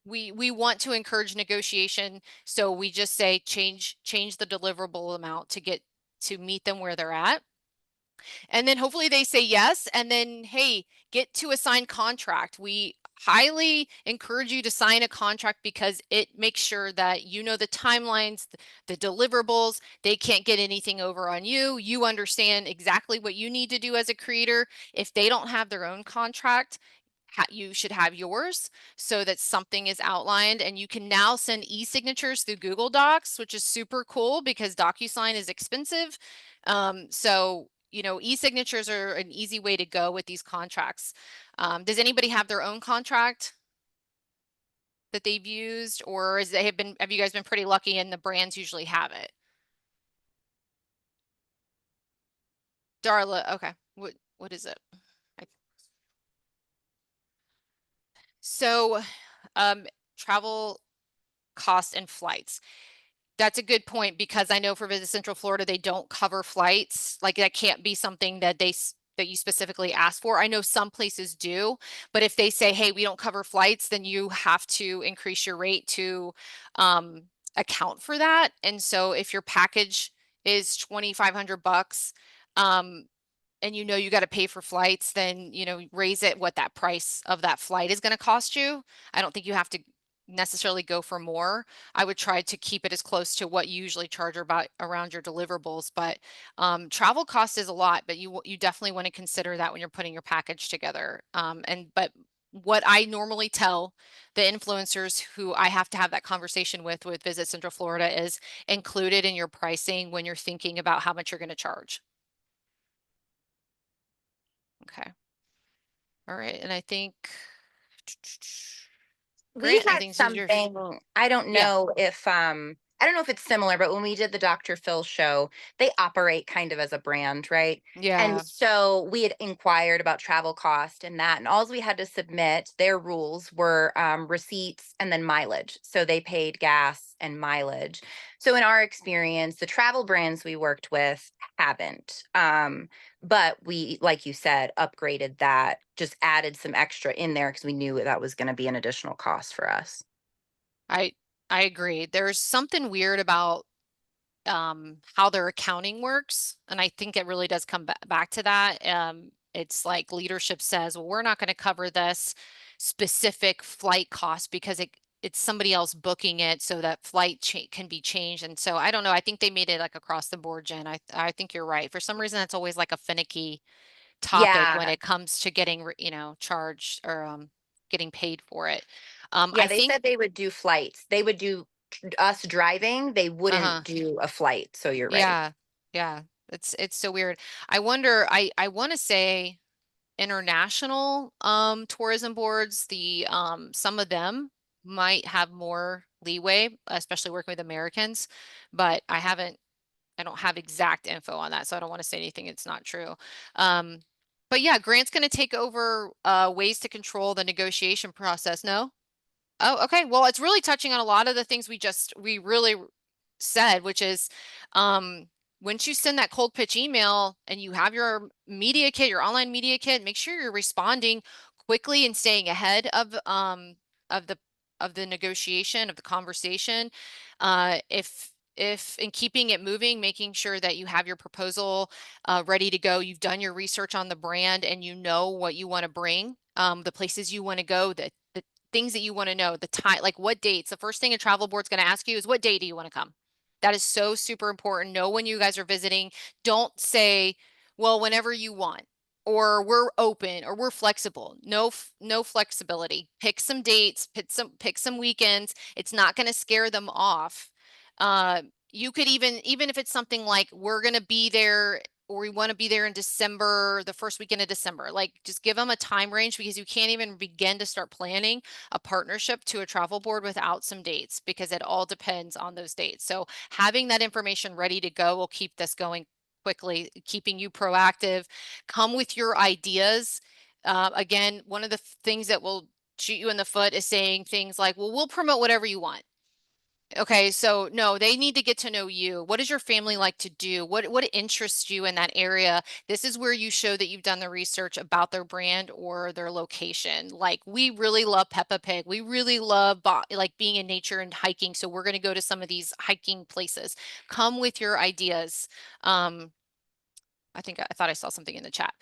we want to encourage negotiation, so we just say change the deliverable amount to meet them where they're at. And then hopefully they say yes. And then, hey, get to a signed contract. We highly encourage you to sign a contract because it makes sure that you know the timelines, the deliverables. They can't get anything over on you. You understand exactly what you need to do as a creator. If they don't have their own contract, you should have yours so that something is outlined. And you can now send e-signatures through Google Docs, which is super cool because DocuSign is expensive. So e-signatures are an easy way to go with these contracts. Does anybody have their own contract that they've used, or have you guys been pretty lucky and the brands usually have it? Darla, okay. What is it? So, travel costs and flights. That's a good point, because I know for Visit Central Florida, they don't cover flights. Like that can't be something that that you specifically ask for. I know some places do, but if they say, hey, we don't cover flights, then you have to increase your rate to account for that. And so if your package is $2,500, and you got to pay for flights, then raise it what that price of that flight is going to cost you. I don't think you have to necessarily go for more. I would try to keep it as close to what you usually charge around your deliverables. But travel cost is a lot, but you definitely want to consider that when you're putting your package together. But what I normally tell the influencers who I have to have that conversation with Visit Central Florida is include it in your pricing when you're thinking about how much you're going to charge. Okay. All right, and I think We Grant, I had think this is your something, I don't yeah. know if I don't know if it's similar, but when we did the Dr. Phil show, they operate kind of as a brand, right? And Yeah. so we had inquired about travel cost and that, and all we had to submit, their rules were receipts and then mileage. So they paid gas and mileage. So in our experience, the travel brands we worked with haven't. But we, like you said, upgraded that, just added some extra in there because we knew that was going to be an additional cost for us. I agree. There's something weird about how their accounting works, and I think it really does come back to that. It's like leadership says, well, we're not going to cover this specific flight cost because it's somebody else booking it, so that flight can be changed. And so I don't know. I think they made it like across the board, Jen. I think you're right. For some reason, that's always like a finicky topic when Yeah. it comes to getting charged or getting paid for it. Yeah, I they think said they would do flights. They would do us driving. They wouldn't do a flight. So you're right. yeah, yeah. It's so weird. I wonder, I want to say international tourism boards, the some of them might have more leeway, especially working with Americans, but I don't have exact info on that, so I don't want to say anything it's not true. But yeah, Grant's going to take over ways to control the negotiation process. No? Oh, okay. Well, it's really touching on a lot of the things we really said, which is once you send that cold pitch email and you have your media kit, your online media kit, make sure you're responding quickly and staying ahead of the of the negotiation, of the conversation. If in keeping it moving, making sure that you have your proposal ready to go, you've done your research on the brand and you know what you want to bring, the places you want to go, the things that you want to know, the time, like what dates. The first thing a travel board's going to ask you is what day do you want to come? That is so super important. Know when you guys are visiting. Don't say, well, whenever you want, or we're open, or we're flexible. No flexibility. Pick some dates, pick some weekends. It's not going to scare them off. You could even if it's something like we're going to be there, or we want to be there in December, the first weekend of December, like just give them a time range, because you can't even begin to start planning a partnership to a travel board without some dates, because it all depends on those dates. So having that information ready to go will keep this going quickly, keeping you proactive. Come with your ideas. Again, one of the things that will shoot you in the foot is saying things like, well, we'll promote whatever you want. Okay, so no, they need to get to know you. What does your family like to do? What interests you in that area? This is where you show that you've done the research about their brand or their location. Like, we really love Peppa Pig. We really love like being in nature and hiking. So we're going to go to some of these hiking places. Come with your ideas. I thought I saw something in the chat.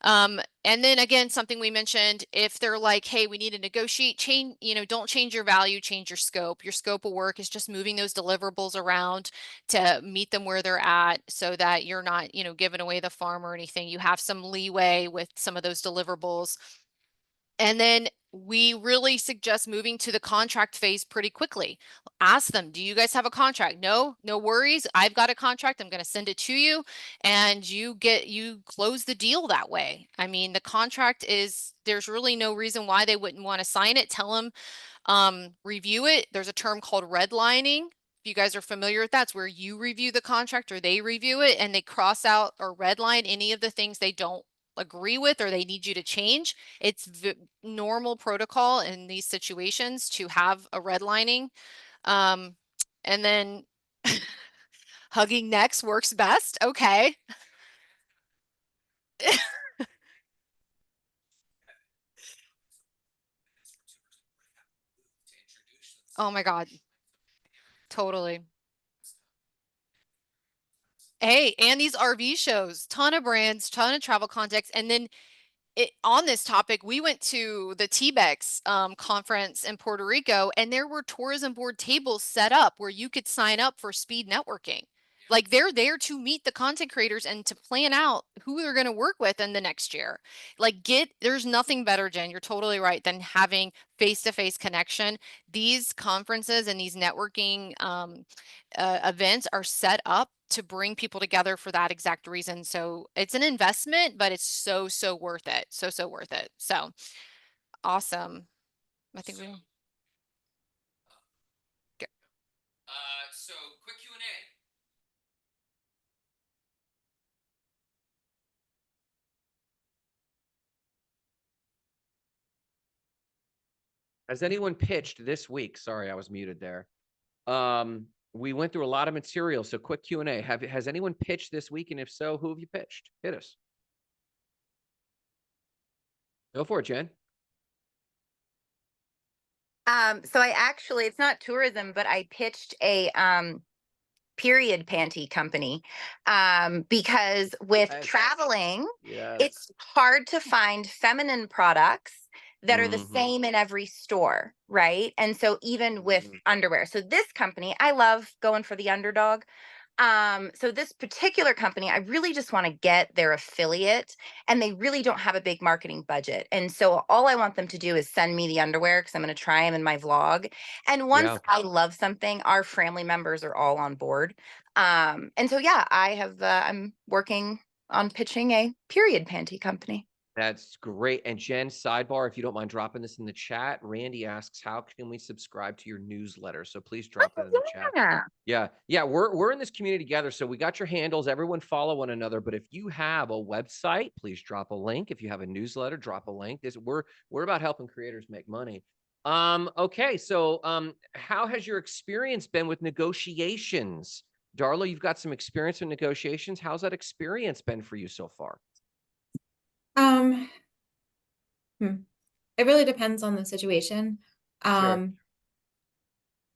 And then again, something we mentioned, if they're like, hey, we need to negotiate, change, don't change your value, change your scope. Your scope of work is just moving those deliverables around to meet them where they're at, so that you're not, giving away the farm or anything. You have some leeway with some of those deliverables. And then we really suggest moving to the contract phase pretty quickly. Ask them, do you guys have a contract? No worries. I've got a contract. I'm going to send it to you, and you close the deal that way. I mean, the contract there's really no reason why they wouldn't want to sign it. Tell them, review it. There's a term called redlining. If you guys are familiar with that, it's where you review the contract or they review it, and they cross out or redline any of the things they don't agree with or they need you to change. It's normal protocol in these situations to have a redlining. And then hugging necks works best. Okay. Oh my God. Totally. Hey, and these RV shows, ton of brands, ton of travel context. And then on this topic, we went to the TBEX conference in Puerto Rico, and there were tourism board tables set up where you could sign up for speed networking. Like they're there to meet the content creators and to plan out who they're going to work with in the next year. Like there's nothing better, Jen, you're totally right, than having face-to-face connection. These conferences and these networking events are set up to bring people together for that exact reason. So it's an investment, but it's so, so worth it. So, so worth it. So awesome. I think we. So quick Q&A. Has anyone pitched this week? Sorry, I was muted there. We went through a lot of material, so quick Q&A. Has anyone pitched this week? And if so, who have you pitched? Hit us. Go for it, Jen. So I actually, it's not tourism, but I pitched a period panty company because with Yes. traveling, Yes. it's hard to find feminine products that are the Mhm. same in every store, right? And so even with Mhm. underwear. So this company, I love going for the underdog. So this particular company, I really just want to get their affiliate, and they really don't have a big marketing budget. And so all I want them to do is send me the underwear because I'm going to try them in my vlog. And once Yeah. I love something, our family members are all on board. And so yeah, I'm working on pitching a period panty company. That's great. And Jen, sidebar, if you don't mind dropping this in the chat, Randy asks, how can we subscribe to your newsletter? So please drop that in the chat. Yeah. Yeah. We're in this community together. So we got your handles. Everyone follow one another. But if you have a website, please drop a link. If you have a newsletter, drop a link. We're about helping creators make money. Okay. So how has your experience been with negotiations? Darla, you've got some experience in negotiations. How's that experience been for you so far? It really depends on the situation. Sure.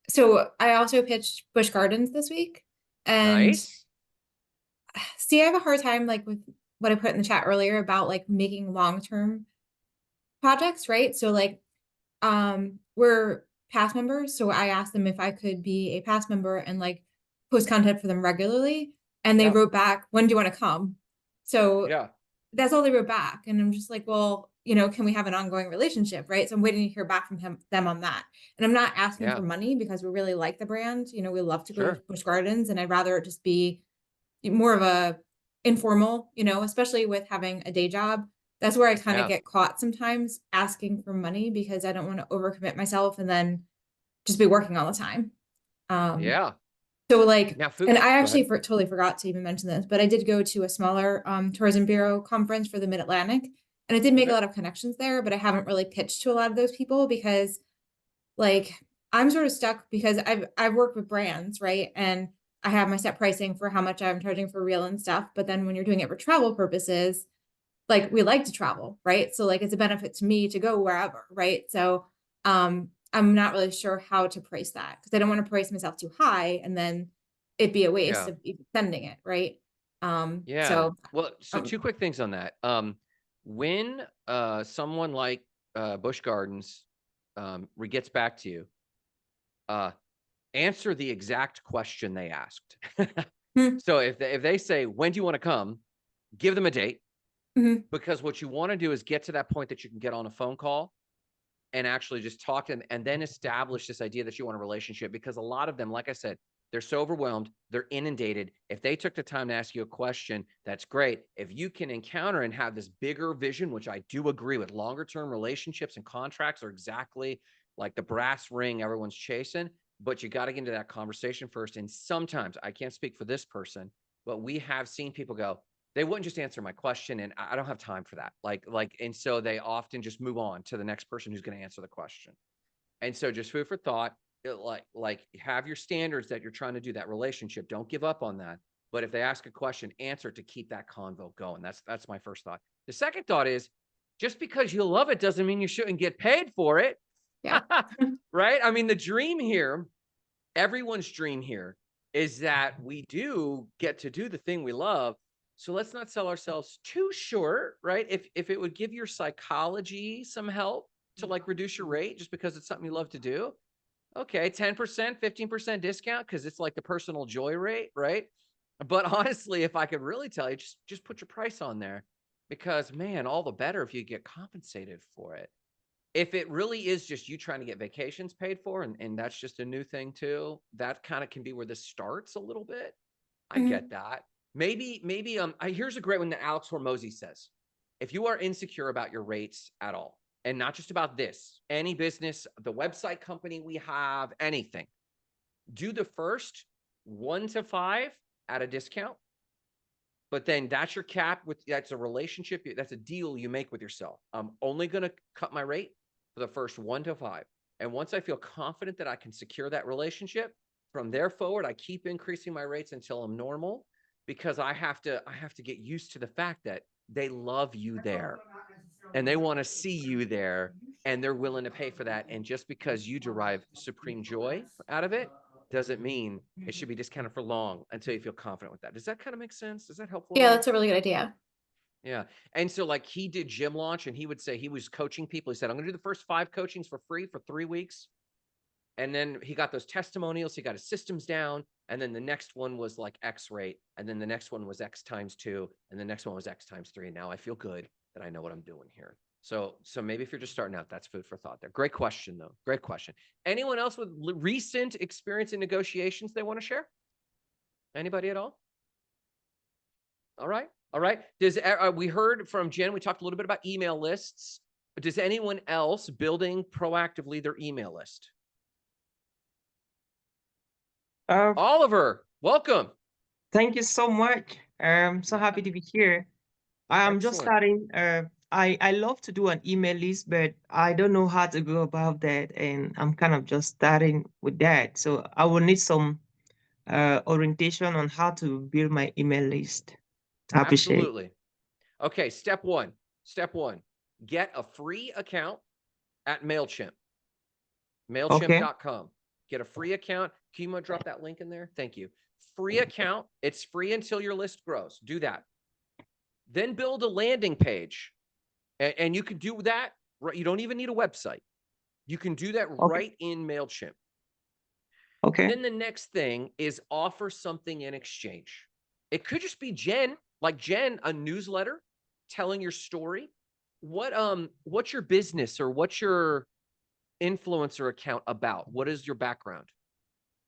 So I also pitched Busch Gardens this week, and Nice. see, I have a hard time like with what I put in the chat earlier about like making long-term projects, right? So like we're past members, so I asked them if I could be a past member and like post content for them regularly, and they Yeah. wrote back, when do you want to come? So Yeah. that's all they wrote back, and I'm just like, well, you know, can we have an ongoing relationship, right? So I'm waiting to hear back from them on that. And I'm not asking Yeah. for money because we really like the brand. You know, we love to go to Sure. Busch Gardens, and I'd rather it just be more of a informal, you know, especially with having a day job. That's where I kind of Yeah. get caught sometimes asking for money because I don't want to overcommit myself and then just be working all the time. Yeah. So like, Now, food. and I Go actually ahead. totally forgot to even mention this, but I did go to a smaller tourism bureau conference for the Mid-Atlantic, and I did make a Okay. lot of connections there, but I haven't really pitched to a lot of those people because like I'm sort of stuck because I've worked with brands, right? And I have my set pricing for how much I'm charging for reel and stuff. But then when you're doing it for travel purposes, like we like to travel, right? So like it's a benefit to me to go wherever, right? So I'm not really sure how to price that because I don't want to price myself too high and then it'd be a waste Yeah. of even sending it, right? Yeah. So Well, so two quick things on that. When someone like Busch Gardens gets back to you, answer the exact question they asked. So if they say, when do you want to come? Give them a date. Mhm. Because what you want to do is get to that point that you can get on a phone call and actually just talk to them and then establish this idea that you want a relationship. Because a lot of them, like I said, they're so overwhelmed, they're inundated. If they took the time to ask you a question, that's great. If you can encounter and have this bigger vision, which I do agree with, longer term relationships and contracts are exactly like the brass ring everyone's chasing, but you got to get into that conversation first. And sometimes, I can't speak for this person, but we have seen people go, they wouldn't just answer my question, and I don't have time for that. And so they often just move on to the next person who's going to answer the question. And so just food for thought, like have your standards that you're trying to do that relationship. Don't give up on that. But if they ask a question, answer to keep that convo going. That's my first thought. The second thought is just because you love it doesn't mean you shouldn't get paid for it. Yeah. Right? I mean, the dream here, everyone's dream here is that we do get to do the thing we love. So let's not sell ourselves too short, right? If it would give your psychology some help to like reduce your rate just because it's something you love to do, okay, 10%, 15% discount because it's like the personal joy rate, right? But honestly, if I could really tell you, just put your price on there, because man, all the better if you get compensated for it. If it really is just you trying to get vacations paid for, and that's just a new thing too, that kind of can be where this starts a little bit. I get that. Maybe here's a great one that Alex Hormozy says. If you are insecure about your rates at all, and not just about this, any business, the website company we have, anything, do the first 1 to 5 at a discount. But then that's your cap. That's a relationship. That's a deal you make with yourself. I'm only going to cut my rate for the first 1 to 5. And once I feel confident that I can secure that relationship, from there forward, I keep increasing my rates until I'm normal, because I have to get used to the fact that they love you there and they want to see you there, and they're willing to pay for that. And just because you derive supreme joy out of it doesn't mean it should be discounted for long until you feel confident with that. Does that kind of make sense? Is that helpful? Yeah, that's a really good idea. Yeah. And so like he did gym launch, and he would say he was coaching people. He said, I'm going to do the first 5 coachings for free for 3 weeks. And then he got those testimonials. He got his systems down. And then the next one was like X rate. And then the next one was X times 2. And the next one was X times 3. Now I feel good that I know what I'm doing here. So maybe if you're just starting out, that's food for thought there. Great question though. Great question. Anyone else with recent experience in negotiations they want to share? Anybody at all? All right. All right. We heard from Jen, we talked a little bit about email lists, but does anyone else building proactively their email list? Oliver, welcome. Thank you so much. I'm so happy to be here. I'm just starting. I love to do an email list, but I don't know how to go about that, and I'm kind of just starting with that. So I will need some orientation on how to build my email list. I appreciate it. Absolutely. Okay, step one. Get a free account at MailChimp. MailChimp.com. Get a free account. Can you drop that link in there? Thank you. Free account. It's free until your list grows. Do that. Then build a landing page. And you can do that. You don't even need a website. You can do that right in MailChimp. Okay. Then the next thing is offer something in exchange. It could just be Jen, a newsletter telling your story. What's your business, or what's your influencer account about? What is your background?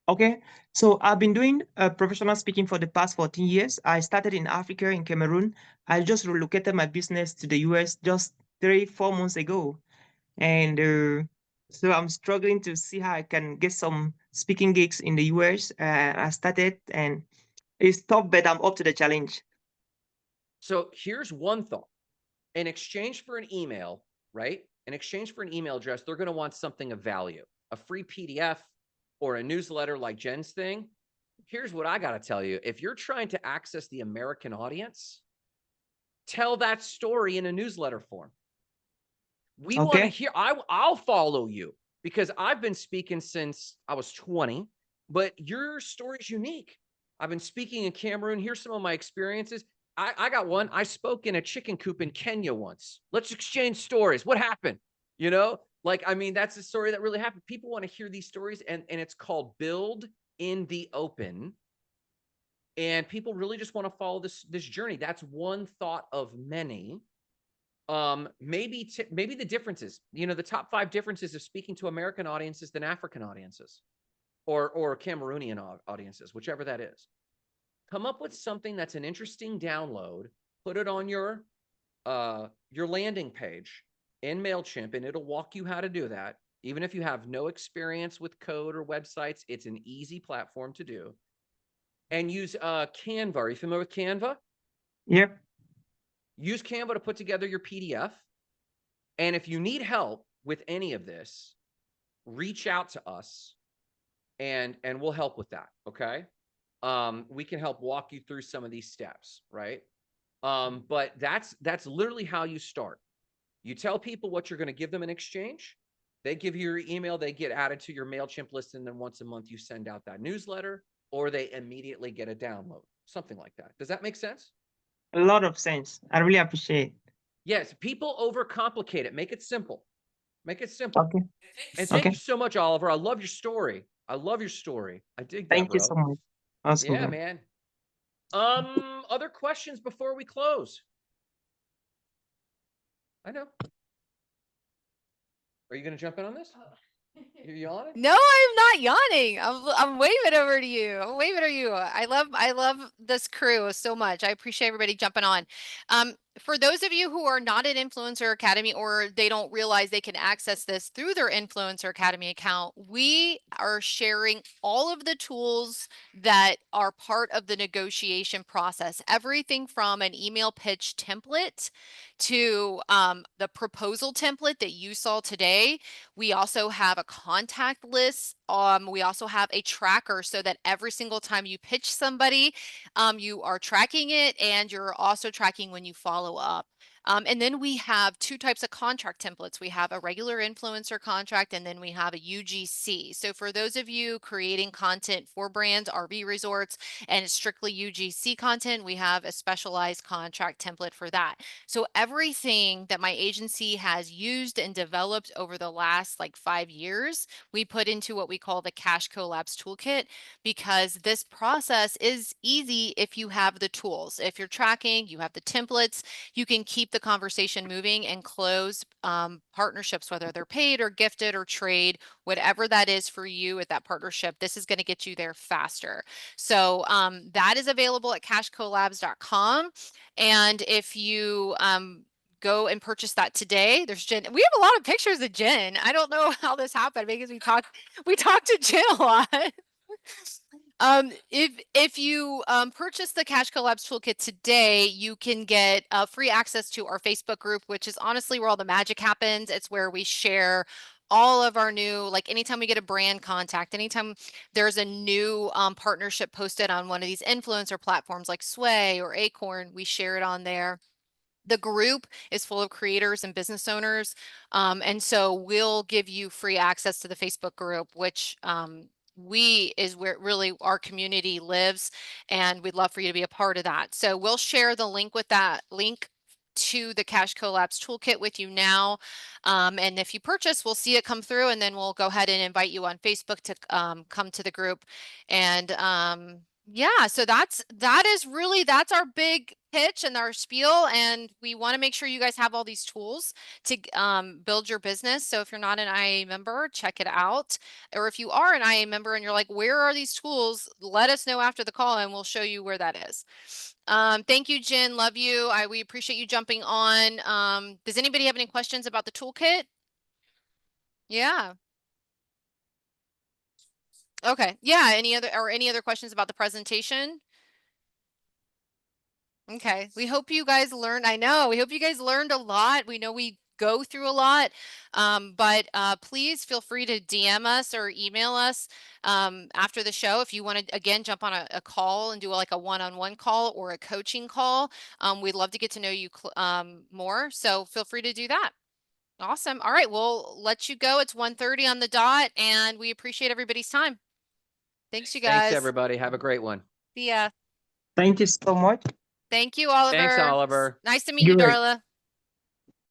Okay, so I've been doing professional speaking for the past 14 years. I started in Africa, in Cameroon. I just relocated my business to the US just 3-4 months ago. And so I'm struggling to see how I can get some speaking gigs in the US. I started, and it's tough, but I'm up to the challenge. So here's one thought. In exchange for an email, right? In exchange for an email address, they're going to want something of value, a free PDF or a newsletter like Jen's thing. Here's what I got to tell you. If you're trying to access the American audience, tell that story in a newsletter form. We want to hear, I'll follow you, because I've been speaking since I was 20, but your story is unique. I've been speaking in Cameroon. Here's some of my experiences. I got one. I spoke in a chicken coop in Kenya once. Let's exchange stories. What happened? That's a story that really happened. People want to hear these stories, and it's called Build in the Open. And people really just want to follow this journey. That's one thought of many. Maybe the differences, the top 5 differences of speaking to American audiences than African audiences, or Cameroonian audiences, whichever that is. Come up with something that's an interesting download, put it on your landing page in MailChimp, and it'll walk you how to do that. Even if you have no experience with code or websites, it's an easy platform to do. And use Canva. Are you familiar with Canva? Yep. Use Canva to put together your PDF. And if you need help with any of this, reach out to us, and we'll help with that. Okay. We can help walk you through some of these steps, right? But that's literally how you start. You tell people what you're going to give them in exchange. They give you your email, they get added to your MailChimp list, and then once a month you send out that newsletter, or they immediately get a download, something like that. Does that make sense? A lot of sense. I really appreciate it. Yes, people overcomplicate it. Make it simple. Make it simple. Okay. And thank you so much, Oliver. I love your story. I dig that, Thank you bro. so much. Awesome. Yeah, man. Other questions before we close? I know. Are you going to jump in on this? You're yawning? No, I'm not yawning. I'm waving over to you. I'm waving to you. I love this crew so much. I appreciate everybody jumping on. For those of you who are not at Influencer Academy or they don't realize they can access this through their Influencer Academy account, we are sharing all of the tools that are part of the negotiation process. Everything from an email pitch template to the proposal template that you saw today. We also have a contact list. We also have a tracker so that every single time you pitch somebody, you are tracking it and you're also tracking when you follow up. And then we have two types of contract templates. We have a regular influencer contract and then we have a UGC. So for those of you creating content for brands, RV resorts, and it's strictly UGC content, we have a specialized contract template for that. So everything that my agency has used and developed over the last like 5 years, we put into what we call the Cash Collabs Toolkit, because this process is easy if you have the tools. If you're tracking, you have the templates, you can keep the conversation moving and close partnerships, whether they're paid or gifted or trade, whatever that is for you at that partnership. This is going to get you there faster. So that is available at cashcollabs.com. And if you go and purchase that today, there's Jen. We have a lot of pictures of Jen. I don't know how this happened because we talked to Jen a lot. If you purchase the Cash Collabs Toolkit today, you can get free access to our Facebook group, which is honestly where all the magic happens. It's where we share all of our new, like anytime we get a brand contact, anytime there's a new partnership posted on one of these influencer platforms like Sway or Acorn, we share it on there. The group is full of creators and business owners. And so we'll give you free access to the Facebook group, which is where really our community lives. And we'd love for you to be a part of that. So we'll share the link with that link to the Cash Collabs Toolkit with you now. And if you purchase, we'll see it come through and then we'll go ahead and invite you on Facebook to come to the group. And yeah, so that's our big pitch and our spiel. And we want to make sure you guys have all these tools to build your business. So if you're not an IA member, check it out. Or if you are an IA member and you're like, where are these tools? Let us know after the call and we'll show you where that is. Thank you, Jen. Love you. We appreciate you jumping on. Does anybody have any questions about the toolkit? Yeah. Okay. Yeah. Any other questions about the presentation? Okay. We hope you guys learned. I know. We hope you guys learned a lot. We know we go through a lot, but please feel free to DM us or email us after the show if you want to, again, jump on a call and do like a one-on-one call or a coaching call. We'd love to get to know you more. So feel free to do that. Awesome. All right. We'll let you go. It's 1:30 on the dot and we appreciate everybody's time. Thanks, you guys. Thanks, everybody. Have a great one. See ya. Thank you so much. Thank you, Oliver. Thanks, Oliver. Nice to meet you, Great. Darla.